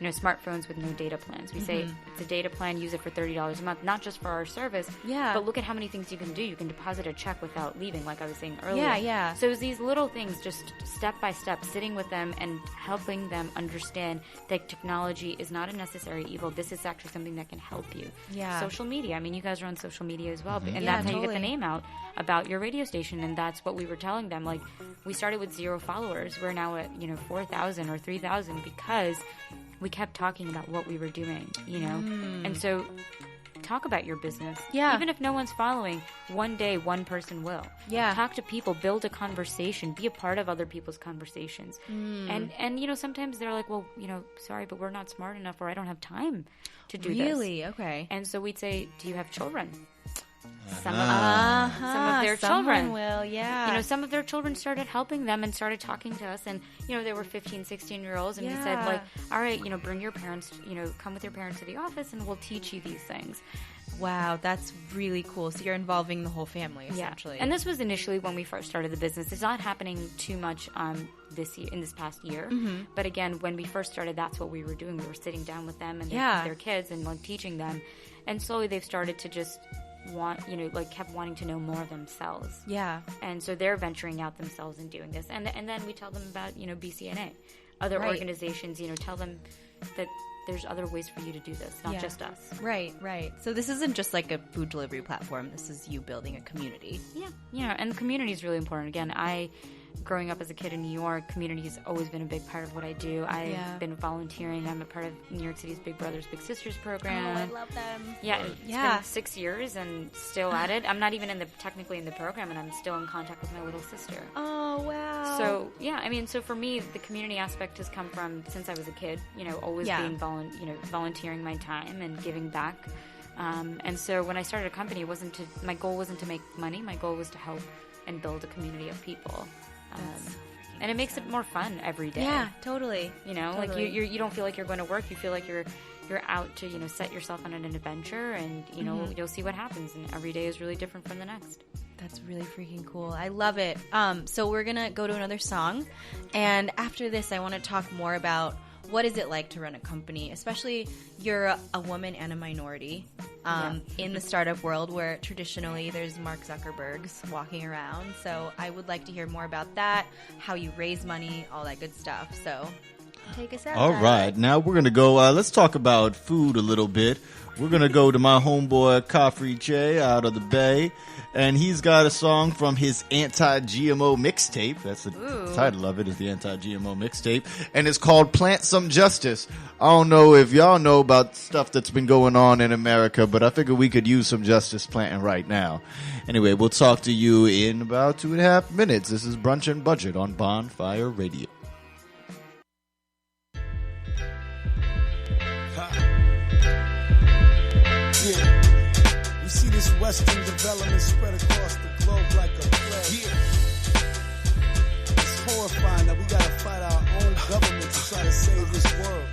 you know, smartphones with no data plans. We say it's a data plan, use it for $30 a month, not just for our service, but look at how many things you can do. You can deposit a check without leaving, like I was saying earlier. Yeah. So it's these little things, just step by step, sitting with them and helping them understand that technology is not a necessary evil. This is actually something that can help you. Yeah. Social media. I mean, you guys are on social media as well, and that's how you get the name out about your radio station, and that's what we were telling them. Like, we started with 0 followers. We're now at, you know, 4,000 or 3,000 because we kept talking about what we were doing, you know? And so talk about your business. Yeah. Even if no one's following, one day one person will. Yeah. Talk to people, build a conversation, be a part of other people's conversations. And you know, sometimes they're like, well, you know, sorry, but we're not smart enough, or I don't have time to do this. Really? Okay. And so we'd say, do you have children? Some Some of their Someone children will, yeah. You know, some of their children started helping them and started talking to us, and, you know, they were 15, 16-year-olds, and we said, like, all right, you know, bring your parents, you know, come with your parents to the office, and we'll teach you these things. Wow, that's really cool. So you're involving the whole family, essentially. Yeah. And this was initially when we first started the business. It's not happening too much this year, in this past year. Mm-hmm. But again, when we first started, that's what we were doing. We were sitting down with them and their kids and, like, teaching them. And slowly they've started to just kept wanting to know more themselves. Yeah. And so they're venturing out themselves and doing this. And then we tell them about, you know, BCNA. Other organizations, you know, tell them that there's other ways for you to do this, not just us. Right. So this isn't just like a food delivery platform. This is you building a community. Yeah. You know, and the community is really important. Again, growing up as a kid in New York, community has always been a big part of what I do. I've been volunteering. I'm a part of New York City's Big Brothers Big Sisters program. Oh, I love them. Yeah, it's been 6 years and still at it. I'm not even technically in the program, and I'm still in contact with my little sister. Oh, wow. So, yeah, I mean, so for me, the community aspect has come from since I was a kid, you know, always being volunteering my time and giving back. And so when I started a company, my goal wasn't to make money. My goal was to help and build a community of people. And it makes it more fun every day. Yeah, totally. You know, like you don't feel like you're going to work. You feel like you're you're out to, set yourself on an adventure, and, you'll see what happens. And every day is really different from the next. That's really freaking cool. I love it. So we're going to go to another song. And after this, I want to talk more about what is it like to run a company, especially you're a woman and a minority in the startup world where traditionally there's Mark Zuckerbergs walking around. So I would like to hear more about that, how you raise money, all that good stuff. So take us out. All right. Now we're going to go, let's talk about food a little bit. We're going to go to my homeboy Kapur J out of the Bay. And he's got a song from his anti-GMO mixtape. That's the title of it, is the anti-GMO mixtape. And it's called Plant Some Justice. I don't know if y'all know about stuff that's been going on in America, but I figure we could use some justice planting right now. Anyway, we'll talk to you in about 2.5 minutes. This is Brunch and Budget on Bonfire Radio. Yeah. We see this Western development spread across the globe like a plague. Yeah. It's horrifying that we gotta fight our own government to try to save this world.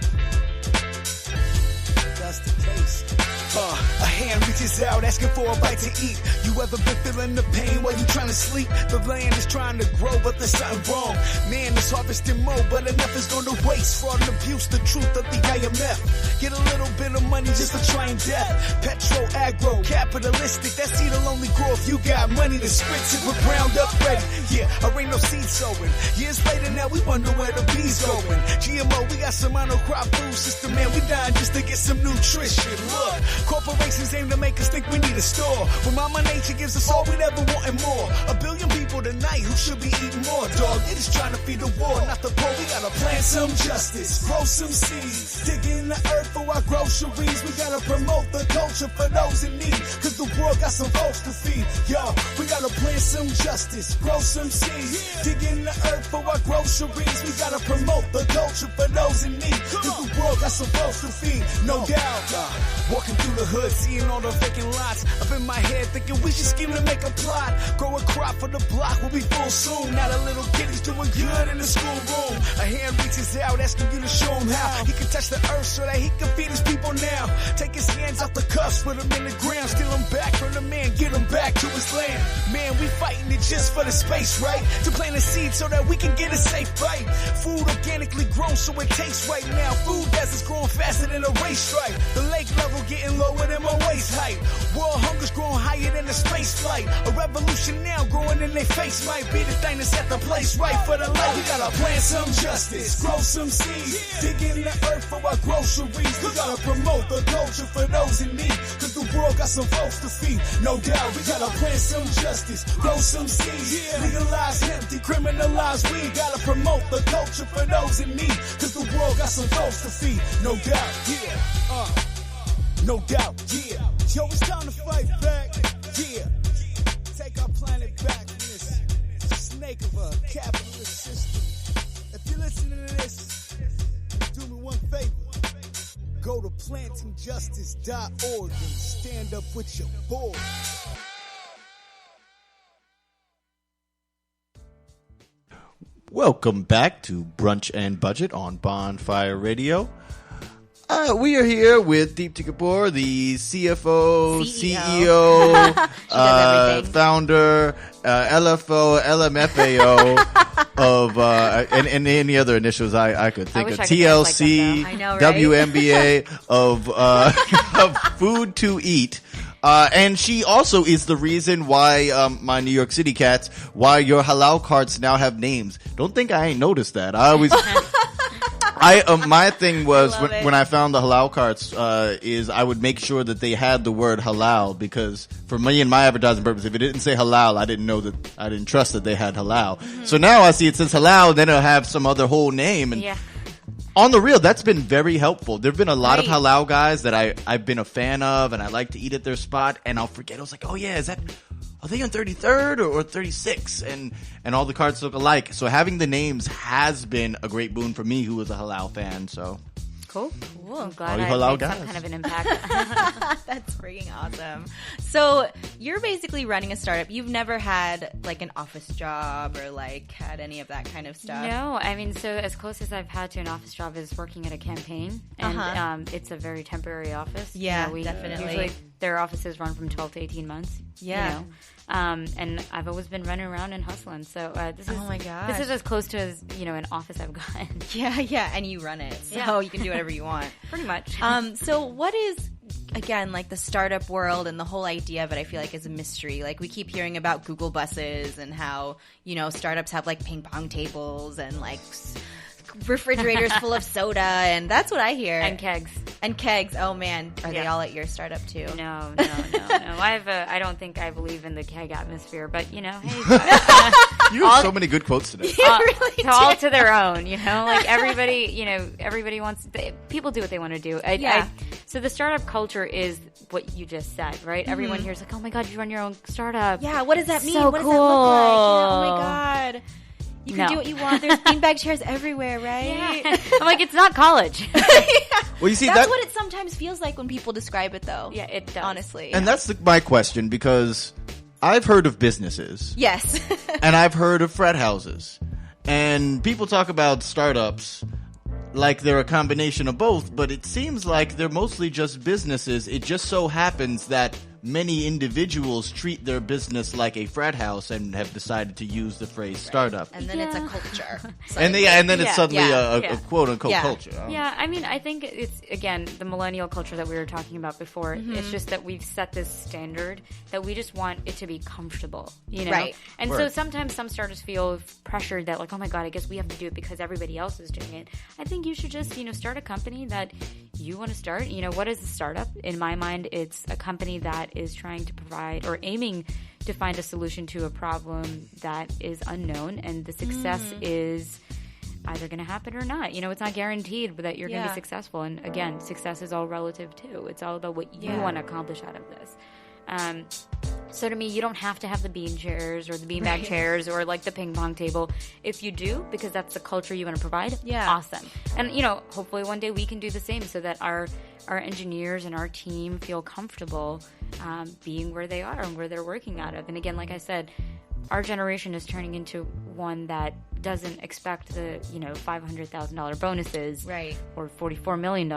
If that's the case. A hand reaches out asking for a bite to eat. You ever been feeling the pain while you trying to sleep? The land is trying to grow, but there's something wrong. Man is harvesting more, but enough is going to waste. Fraud and abuse, the truth of the IMF. Get a little bit of money just to try and death. Petro, agro, capitalistic. That seed'll only grow if you got money to spritz it with ground up ready. Yeah, there ain't no seed sowing. Years later now we wonder where the bees going. GMO, we got some monocrop food system, man. We dying just to get some nutrition. Look. Corporations aim to make us think we need a store. When Mama Nature gives us all we ever want and more. 1 billion people tonight who should be eating more, dog. They just trying to feed the war, not the poor. We gotta plant some justice, grow some seeds, dig in the earth for our groceries. We gotta promote the culture for those in need, cause the world got some folks to feed. Yo, we gotta plant some justice, grow some seeds, dig in the earth for our groceries. We gotta promote the culture for those in need, cause the world got some folks to feed, no doubt. Walking through the hood, seeing all the vacant lots. Up in my head thinking we should scheme to make a plot. Grow a crop for the block, we'll be full soon. Now the little kiddies doing good in the schoolroom. A hand reaches out asking you to show him how he can touch the earth so that he can feed his people now. Take his hands off the cuffs, put him in the ground. Steal him back from the man, get him back to his land. Man, we fighting it just for the space, right? To plant a seed so that we can get a safe bite. Food organically grown so it tastes right now. Food deserts growing faster than a race stripe. The lake level getting lower than my waist height. World hunger's growing higher than a space flight. A revolution now growing in their face might be the thing to set the place right for the light. We gotta plant some justice, grow some seeds, dig in the earth for our groceries. We gotta promote the culture for those in need, cause the world got some folks to feed, no doubt. We gotta plant some justice, grow some seeds, legalize hemp, decriminalize weed. Gotta promote the culture for those in need, cause the world got some folks to feed, no doubt. Yeah, no doubt, yeah. Yo, it's time to fight back, yeah. Take our planet back from this snake of a capitalist system. If you're listening to this, do me one favor. Go to plantingjustice.org and stand up with your boy. Welcome back to Brunch and Budget on Bonfire Radio. We are here with Deepti Kapur, the CFO, CEO, founder, LFO, LMFAO of, and any other initials I could think of. TLC, I know, right? WNBA of Food to Eat. And she also is the reason why, my New York City cats, why your halal carts now have names. Don't think I ain't noticed that. I always, my thing was when I found the halal carts, is I would make sure that they had the word halal, because for me and my advertising purpose, if it didn't say halal, I didn't trust that they had halal. Mm-hmm. So now I see it says halal, then it'll have some other whole name. And on the real, that's been very helpful. There've been a lot of halal guys that I've been a fan of, and I like to eat at their spot, and I'll forget. I was like, oh yeah, are they on 33rd or 36? And all the cards look alike. So having the names has been a great boon for me, who was a halal fan. So Cool. Cool. I'm glad you I halal made guys. some kind of an impact. That's freaking awesome. So you're basically running a startup. You've never had like an office job or like had any of that kind of stuff. No, I mean, so as close as I've had to an office job is working at a campaign, and it's a very temporary office. Yeah, we definitely. Usually their offices run from 12 to 18 months. Yeah. You know? And I've always been running around and hustling. So this is Oh my gosh. this is as close to as an office I've gotten. Yeah, and you run it, so Yeah. you can do whatever you want. Pretty much. So what is, again, like the startup world and the whole idea of it, I feel like is a mystery. Like we keep hearing about Google buses and how, startups have like ping pong tables and like refrigerators full of soda, and that's what I hear. And kegs. And kegs. Oh man, are they Yeah. all at your startup too? No. I don't think I believe in the keg atmosphere, but hey, You have so many good quotes today. really to all to their own, like everybody wants, people do what they want to do. So the startup culture is what you just said, right? Everyone here is like, oh my God, you run your own startup. Yeah, what does that mean? So what cool. does that look like? Yeah, oh my God. You can No. do what you want. There's beanbag chairs everywhere, right? Yeah. I'm like, it's not college. Well, you see, That's that, what it sometimes feels like when people describe it, though. Yeah, it does. Honestly. and that's my question, because I've heard of businesses. Yes. And I've heard of frat houses. And people talk about startups like they're a combination of both, but it seems like they're mostly just businesses. It just so happens that many individuals treat their business like a frat house and have decided to use the phrase startup. And then it's a culture. And then it's Yeah, suddenly yeah. a quote-unquote Yeah. culture. Yeah, I mean, I think it's, again, the millennial culture that we were talking about before. It's just that we've set this standard that we just want it to be comfortable, Right. And so Word. sometimes some startups feel pressured that, like, oh my God, I guess we have to do it because everybody else is doing it. I think you should just, start a company that you want to start. What is a startup? In my mind, it's a company that is trying to provide or aiming to find a solution to a problem that is unknown, and the success is either going to happen or not. It's not guaranteed that you're going to Yeah. be successful. And again, success is all relative too. It's all about what you Yeah. want to accomplish out of this. So to me, you don't have to have the bean chairs or the beanbag chairs or like the ping pong table. If you do, because that's the culture you want to provide, Yeah. awesome. And hopefully one day we can do the same so that our engineers and our team feel comfortable being where they are and where they're working out of. And again, like I said, our generation is turning into one that doesn't expect the $500,000 bonuses, Right. or $44 million,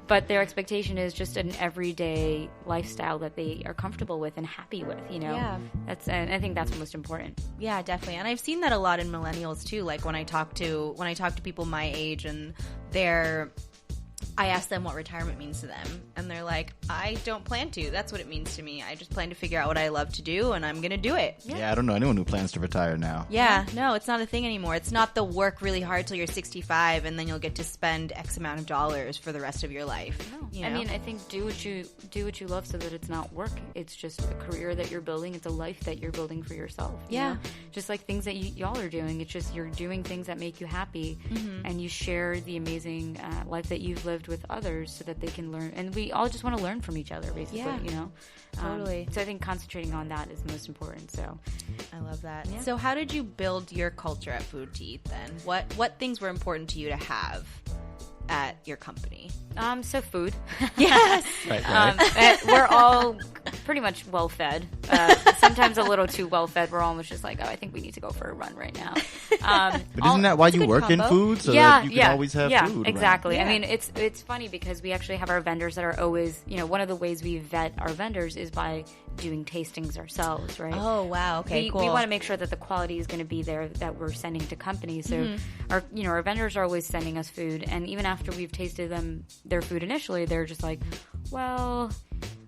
but their expectation is just an everyday lifestyle that they are comfortable with and happy with. Yeah. And I think that's most important. Yeah, definitely. And I've seen that a lot in millennials too. Like when I talk to people my age and I ask them what retirement means to them, and they're like, I don't plan to. That's what it means to me. I just plan to figure out what I love to do, and I'm going to do it. Yeah, I don't know anyone who plans to retire now. Yeah, no, it's not a thing anymore. It's not the work really hard till you're 65, and then you'll get to spend X amount of dollars for the rest of your life. I mean, I think do what you love so that it's not work. It's just a career that you're building. It's a life that you're building for yourself. you Yeah. know? Just like things that y'all are doing. It's just you're doing things that make you happy, and you share the amazing life that you've lived with others so that they can learn. And we all just want to learn from each other, basically. Yeah. Totally. So I think concentrating on that is most important. So I love that. Yeah. So how did you build your culture at Food to Eat then? What things were important to you to have at your company? so food. Yes. Right. We're all pretty much well fed. Sometimes a little too well fed. We're almost just like, oh, I think we need to go for a run right now. But isn't that why you good work in combo. food? So that you can always have food. around? Exactly. Yeah. I mean, it's funny because we actually have our vendors that are always, one of the ways we vet our vendors is by doing tastings ourselves, right? Oh, wow. Okay, cool. We want to make sure that the quality is going to be there that we're sending to companies. So our vendors are always sending us food, and even after we've tasted their food initially, they're just like, well,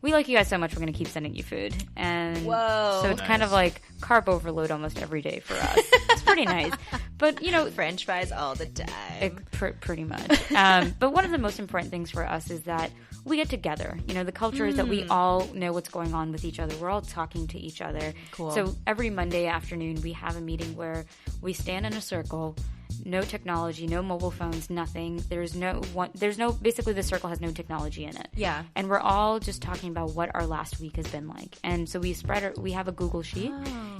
we like you guys so much, we're going to keep sending you food. And Whoa. so it's kind of like carb overload almost every day for us. It's pretty nice. But, French fries all the time. pretty much. But one of the most important things for us is that we get together. The culture is that we all know what's going on with each other. We're all talking to each other. Cool. So every Monday afternoon, we have a meeting where we stand in a circle no technology, no mobile phones, nothing. Basically the circle has no technology in it. Yeah. And we're all just talking about what our last week has been like. And so we have a Google sheet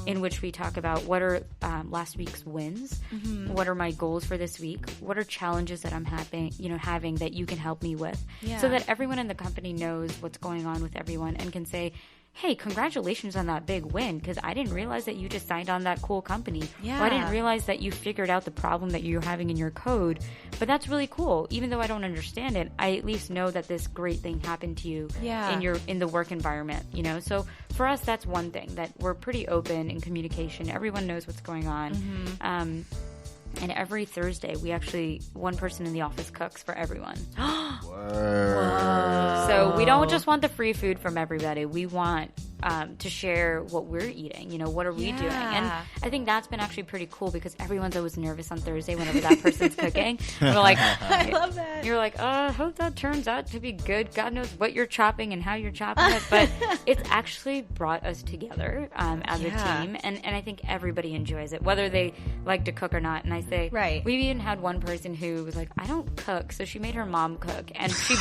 in which we talk about what are last week's wins, what are my goals for this week, what are challenges that I'm having that you can help me with, so that everyone in the company knows what's going on with everyone and can say, hey, congratulations on that big win, because I didn't realize that you just signed on that cool company. Yeah. Or I didn't realize that you figured out the problem that you're having in your code. But that's really cool. Even though I don't understand it, I at least know that this great thing happened to you in the work environment, you know? So for us, that's one thing, that we're pretty open in communication. Everyone knows what's going on. And every Thursday, one person in the office cooks for everyone. So we don't just want the free food from everybody. We want to share what we're eating. You know, what are we doing? And I think that's been actually pretty cool, because everyone's always nervous on Thursday whenever that person's cooking. We're like, I love that. You're like, hope that turns out to be good. God knows what you're chopping and how you're chopping it. But it's actually brought us together as a team. And I think everybody enjoys it, whether they like to cook or not. And I say, we've even had one person who was like, I don't cook. So she made her mom cook. And she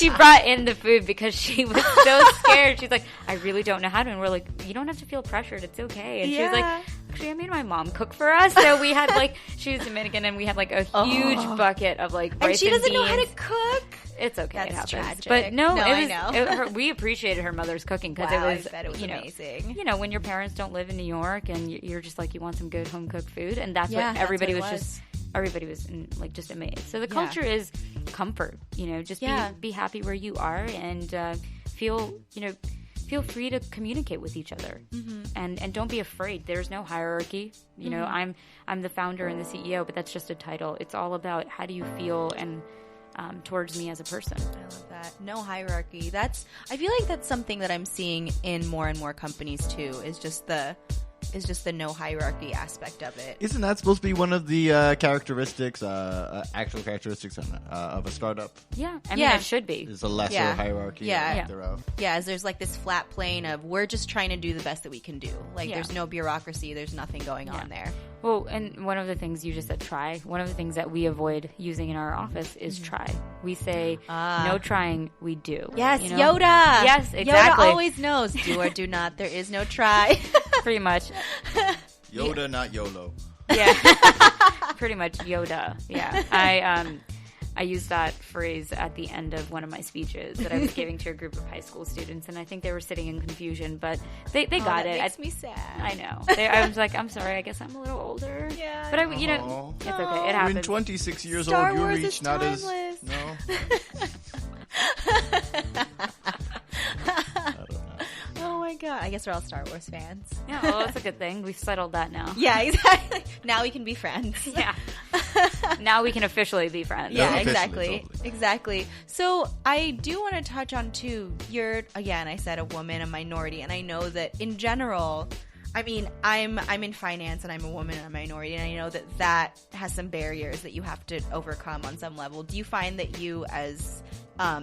brought in the food because she was so scared. She's like, I really don't know how to. And we're like, you don't have to feel pressured. It's okay. And she was like, actually, I made my mom cook for us. So we had she was Dominican, and we had a huge bucket of rice and she doesn't beans. know how to cook. It's okay. That's it happens. tragic. But no, I know. We appreciated her mother's cooking, because I bet it was amazing. You know, when your parents don't live in New York and you're just you want some good home cooked food, and that's what everybody was. Everybody was just amazed. So the culture is comfort. You know, just be happy where you are, and feel free to communicate with each other, and don't be afraid. There's no hierarchy. You know, I'm the founder and the CEO, but that's just a title. It's all about how do you feel and towards me as a person. I love that. No hierarchy. I feel like that's something that I'm seeing in more and more companies too. Is just the no hierarchy aspect of it. Isn't that supposed to be one of the actual characteristics of a startup? Yeah, I mean, it should be. There's a lesser hierarchy thereof. Yeah, as there's this flat plane of we're just trying to do the best that we can do. There's no bureaucracy, there's nothing going on there. Well, and one of the things you just said, try. One of the things that we avoid using in our office is try. We say, no trying, we do. Yes, you know? Yoda. Yes, exactly. Yoda always knows, do or do not. There is no try. Pretty much. Yoda, not YOLO. Yeah. Pretty much Yoda. Yeah. I used that phrase at the end of one of my speeches that I was giving to a group of high school students, and I think they were sitting in confusion, but they got it. That makes me sad. I know. I was like, I'm sorry, I guess I'm a little older. Yeah. But it's okay. It happens. When 26 years Star old, you Wars reach is not timeless. as... No? Oh my god. I guess we're all Star Wars fans. Yeah, well, that's a good thing. We've settled that now. Yeah, exactly. Now we can be friends. Yeah. Now we can officially be friends. Yeah, Officially, exactly. totally. Exactly. So I do want to touch on too, you're, again, I said a woman, a minority, and I know that in general, I mean, I'm in finance and I'm a woman and a minority, and I know that has some barriers that you have to overcome on some level. Do you find that you as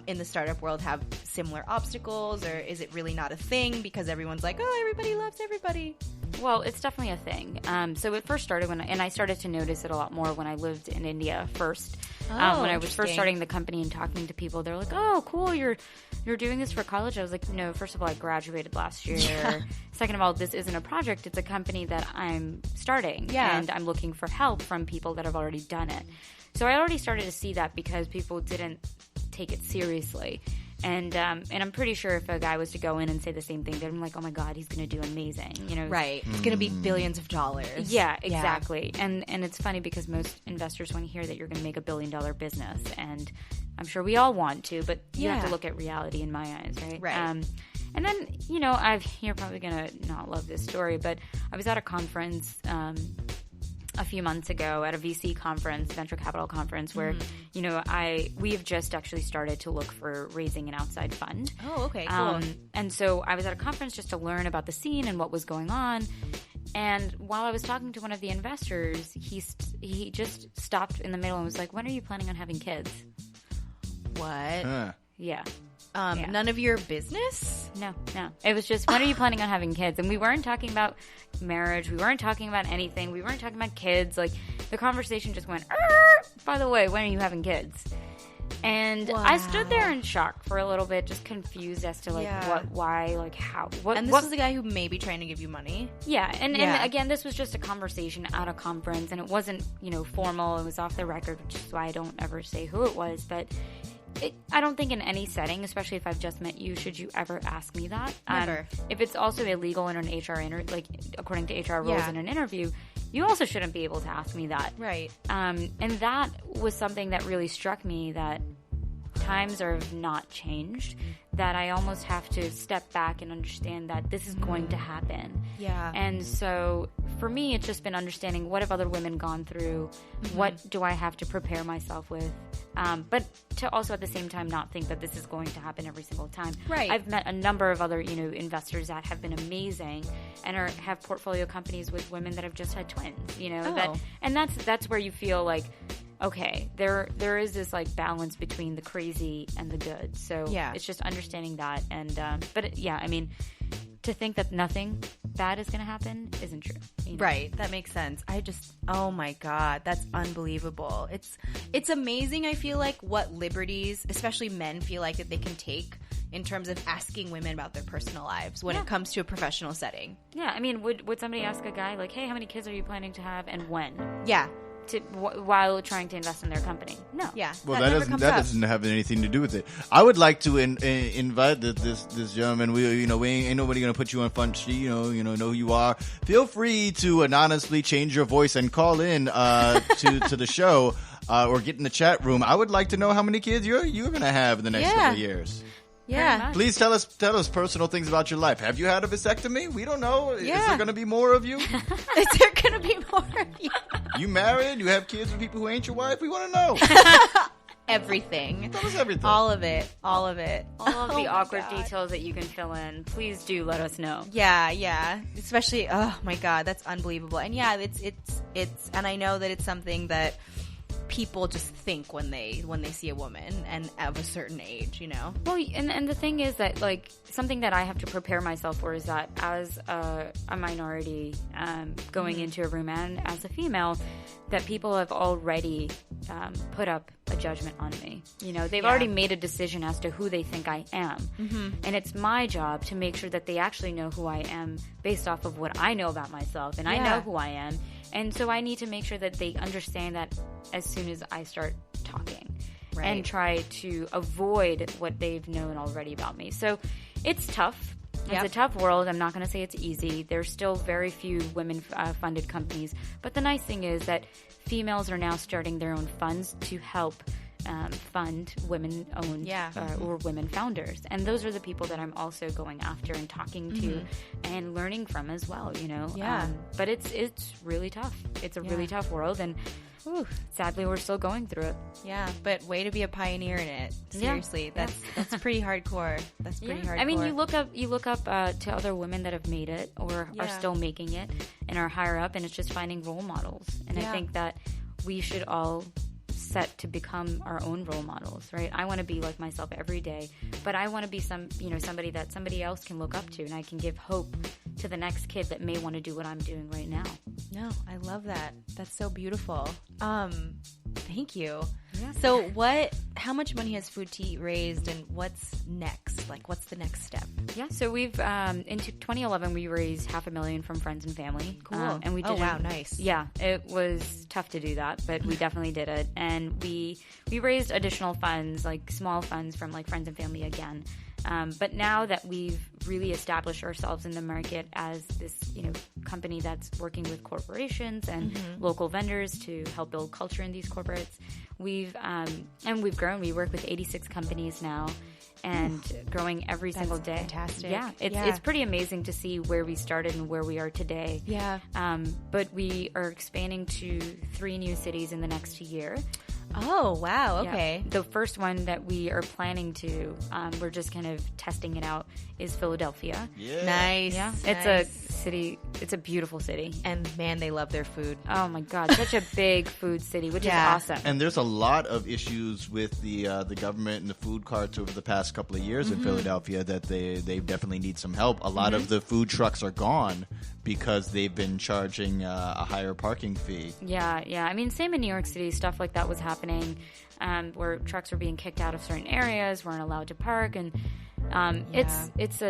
in the startup world have similar obstacles, or is it really not a thing because everyone's like, oh, everybody loves everybody? Well, it's definitely a thing. So it first started and I started to notice it a lot more when I lived in India first. When I was first starting the company and talking to people, they're like, oh, cool, you're doing this for college? I was like, no, first of all, I graduated last year. Yeah. Second of all, this isn't a project. It's a company that I'm starting. Yeah. And I'm looking for help from people that have already done it. So I already started to see that because people didn't take it seriously. And I'm pretty sure if a guy was to go in and say the same thing, they'd be like, oh my God, he's going to do amazing. You know, right. It's going to be billions of dollars. Yeah, exactly. Yeah. And it's funny because most investors want to hear that you're going to make $1 billion business. And I'm sure we all want to, but you have to look at reality in my eyes, right? Right. And then, you know, you're probably going to not love this story, but I was at a conference a few months ago at a VC conference, venture capital conference, where, you know, we have just actually started to look for raising an outside fund. Oh, okay, cool. And so I was at a conference just to learn about the scene and what was going on. And while I was talking to one of the investors, he just stopped in the middle and was like, when are you planning on having kids? What? Yeah. None of your business? No. It was just, when are you planning on having kids? And we weren't talking about marriage. We weren't talking about anything. We weren't talking about kids. Like, the conversation just went, by the way, when are you having kids? And I stood there in shock for a little bit, just confused as to, like, what, why, like, how. And this was the guy who may be trying to give you money? Yeah. And again, this was just a conversation at a conference, and it wasn't, formal. It was off the record, which is why I don't ever say who it was. But I don't think in any setting, especially if I've just met you, should you ever ask me that. Never. If it's also illegal in an HR according to HR rules in an interview, you also shouldn't be able to ask me that. Right. And that was something that really struck me, that times have not changed, that I almost have to step back and understand that this is going to happen. Yeah. And so for me, it's just been understanding, what have other women gone through? What do I have to prepare myself with? But to also at the same time not think that this is going to happen every single time. Right. I've met a number of other, investors that have been amazing and have portfolio companies with women that have just had twins, and that's where you feel like, okay, there is this like balance between the crazy and the good. So it's just understanding that. And to think that nothing bad is going to happen isn't true. Right. That makes sense. Oh my God, that's unbelievable. It's amazing, I feel like, what liberties, especially men, feel like that they can take in terms of asking women about their personal lives when it comes to a professional setting. Yeah. I mean, would somebody ask a guy like, hey, how many kids are you planning to have and when? Yeah. While trying to invest in their company. No. Yeah. Well, that doesn't have anything to do with it. I would like to invite this gentleman. We ain't nobody gonna put you on front street. Know who you are. Feel free to anonymously change your voice and call in to the show or get in the chat room. I would like to know how many kids you're gonna have in the next couple of years. Yeah. Please tell us personal things about your life. Have you had a vasectomy? We don't know. Yeah. Is there going to be more of you? Is there going to be more of you? You married? You have kids with people who ain't your wife? We want to know. Everything. Tell us everything. All of it. All of the awkward details that you can fill in. Please do let us know. Yeah. Especially, oh my God, that's unbelievable. And yeah, it's, and I know that it's something that people just think when they see a woman and of a certain age, Well, and the thing is that, like, something that I have to prepare myself for is that as a minority going into a room and as a female, that people have already put up a judgment on me. They've already made a decision as to who they think I am. And it's my job to make sure that they actually know who I am based off of what I know about myself. And I know who I am. And so I need to make sure that they understand that as soon as I start talking. Right. And try to avoid what they've known already about me. So it's tough. It's a tough world. I'm not going to say it's easy. There's still very few women-funded companies. But the nice thing is that females are now starting their own funds to help fund women-owned or women founders. And those are the people that I'm also going after and talking to and learning from as well, Yeah. But it's really tough. It's a really tough world, and sadly we're still going through it. Yeah, but way to be a pioneer in it. Seriously, that's pretty hardcore. That's pretty hardcore. I mean, you look up to other women that have made it or are still making it and are higher up, and it's just finding role models. And I think that we should all set to become our own role models, right? I want to be like myself every day, but I want to be somebody that somebody else can look up to, and I can give hope to the next kid that may want to do what I'm doing right now. No, I love that. That's so beautiful. Thank you. Yeah. So how much money has Food Tea raised, and what's next? Like, what's the next step? Yeah, so we've, in 2011, we raised $500,000 from friends and family. Cool. And we did wow, nice. Yeah, it was tough to do that, but we definitely did it. And we raised additional funds, like small funds from like friends and family again. But now that we've really established ourselves in the market as this, company that's working with corporations and local vendors to help build culture in these corporates, we've grown. We work with 86 companies now, and growing every single day. Fantastic. Yeah, it's pretty amazing to see where we started and where we are today. Yeah. But we are expanding to 3 new cities in the next year. Oh, wow. Okay. Yeah. The first one that we are planning to, we're just kind of testing it out, is Philadelphia. Yeah. Nice. Yeah. Nice. It's a City, it's a beautiful city. And man, they love their food. Oh my God, such a big food city, which is awesome. And there's a lot of issues with the government and the food carts over the past couple of years in Philadelphia that they definitely need some help. A lot of the food trucks are gone because they've been charging a higher parking fee. Yeah. I mean, same in New York City, stuff like that was happening, where trucks were being kicked out of certain areas, weren't allowed to park, and it's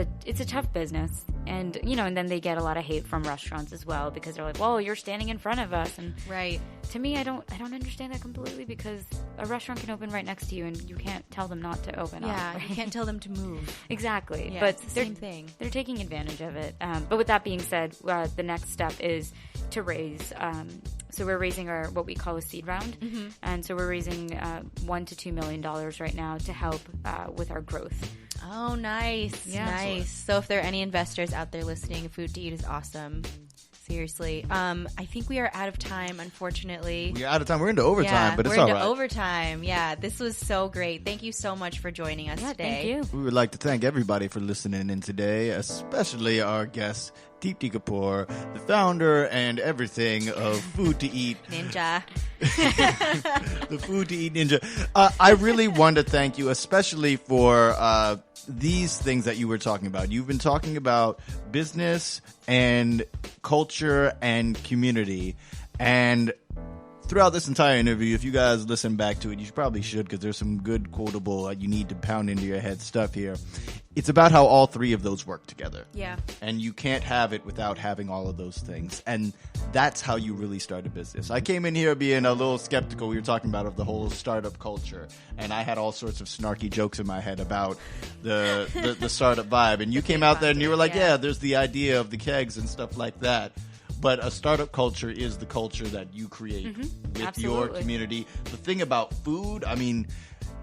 a tough business. And and then they get a lot of hate from restaurants as well, because they're like, well, you're standing in front of us. And right. To me, I don't understand that completely, because a restaurant can open right next to you and you can't tell them not to open up. Yeah, right? you can't tell them to move. Exactly. Yeah, but it's the same thing. They're taking advantage of it. But with that being said, the next step is to raise. So we're raising what we call a seed round. And so we're raising $1 to $2 million right now to help with our growth. Oh, nice. Yeah. Nice. So if there are any investors out there listening, Food to Eat is awesome. Seriously. I think we are out of time, unfortunately. We're out of time. We're into overtime, but it's all right. We're into overtime. Yeah, this was so great. Thank you so much for joining us today. Thank you. We would like to thank everybody for listening in today, especially our guest, Deepti Kapur, the founder and everything of Food to Eat. Ninja. The Food to Eat Ninja. I really want to thank you, especially for these things that you were talking about. You've been talking about business and culture and community. And throughout this entire interview, if you guys listen back to it, you probably should, because there's some good quotable, you need to pound into your head stuff here. It's about how all three of those work together. Yeah. And you can't have it without having all of those things. And that's how you really start a business. I came in here being a little skeptical. We were talking about the whole startup culture. And I had all sorts of snarky jokes in my head about the startup vibe. And you came out there and you were like, yeah, there's the idea of the kegs and stuff like that. But a startup culture is the culture that you create with your community. The thing about food, I mean,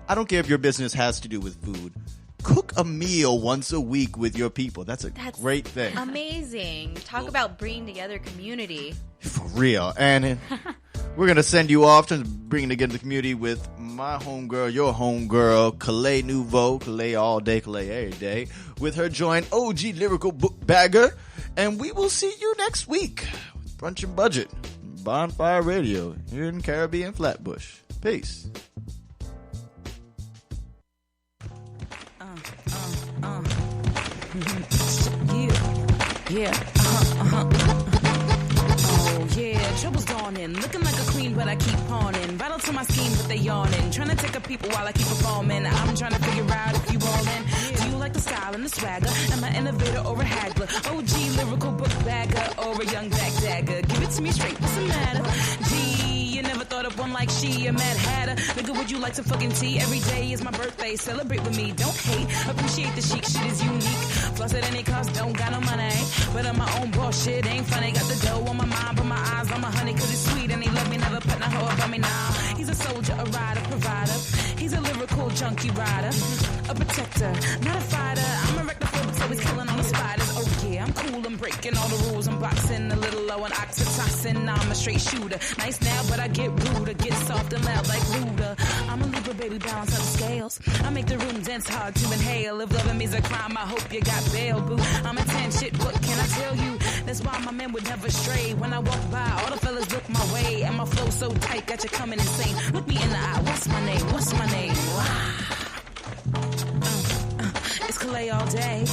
I don't care if your business has to do with food. Cook a meal once a week with your people. That's great thing. Amazing. Talk about bringing together community. For real. And we're going to send you off to bring together the community with my homegirl, your homegirl, Calais Nouveau. Calais all day, Calais every day. With her joint OG Lyrical Book Bagger. And we will see you next week. Brunch and Budget. Bonfire Radio here in Caribbean Flatbush. Peace. Yeah. Oh, yeah. Trouble's dawning. Looking like a queen, but I keep pawning. Vital to my scheme, but they yawning. Trying to take up people while I keep performing. I'm trying to figure out if you all in. Do you like the style and the swagger? Am I innovator or a haggler? OG lyrical book bagger or a young back dagger? Give it to me straight. What's the matter? Gee, you never thought of one like she, a Mad Hatter. Nigga, would you like some fucking tea? Every day is my birthday. Celebrate with me. Don't hate. Appreciate the chic. Shit is unique. Floss at any cost. Don't got no money. But I'm my own boss. Shit ain't funny. Got the dough on my mind. But my eyes on my honey. Cause it's sweet and he love me. Never put no hoe up on me now. He's a soldier, a rider, provider. He's a lyrical junkie rider. A protector, not a fighter. I'm a rectophobe, so he's killing all the spiders. Oh yeah, I'm cool. I'm breaking all the rules. I'm boxing a little low on oxytocin. I'm a straight shooter. Nice now, but I get ruder. Get soft and loud like Ruder. I'm a Libra, baby, balance on the scales. I make the room dance hard to inhale. If loving me's a crime, I hope you got bail, boo. I'm a 10 shit, what can I tell you? That's why my man would never stray. When I walk by, all the fellas look my way. And my flow so tight, got you coming insane. Look me in the eye, what's my name? What's my name? It's Calais all day.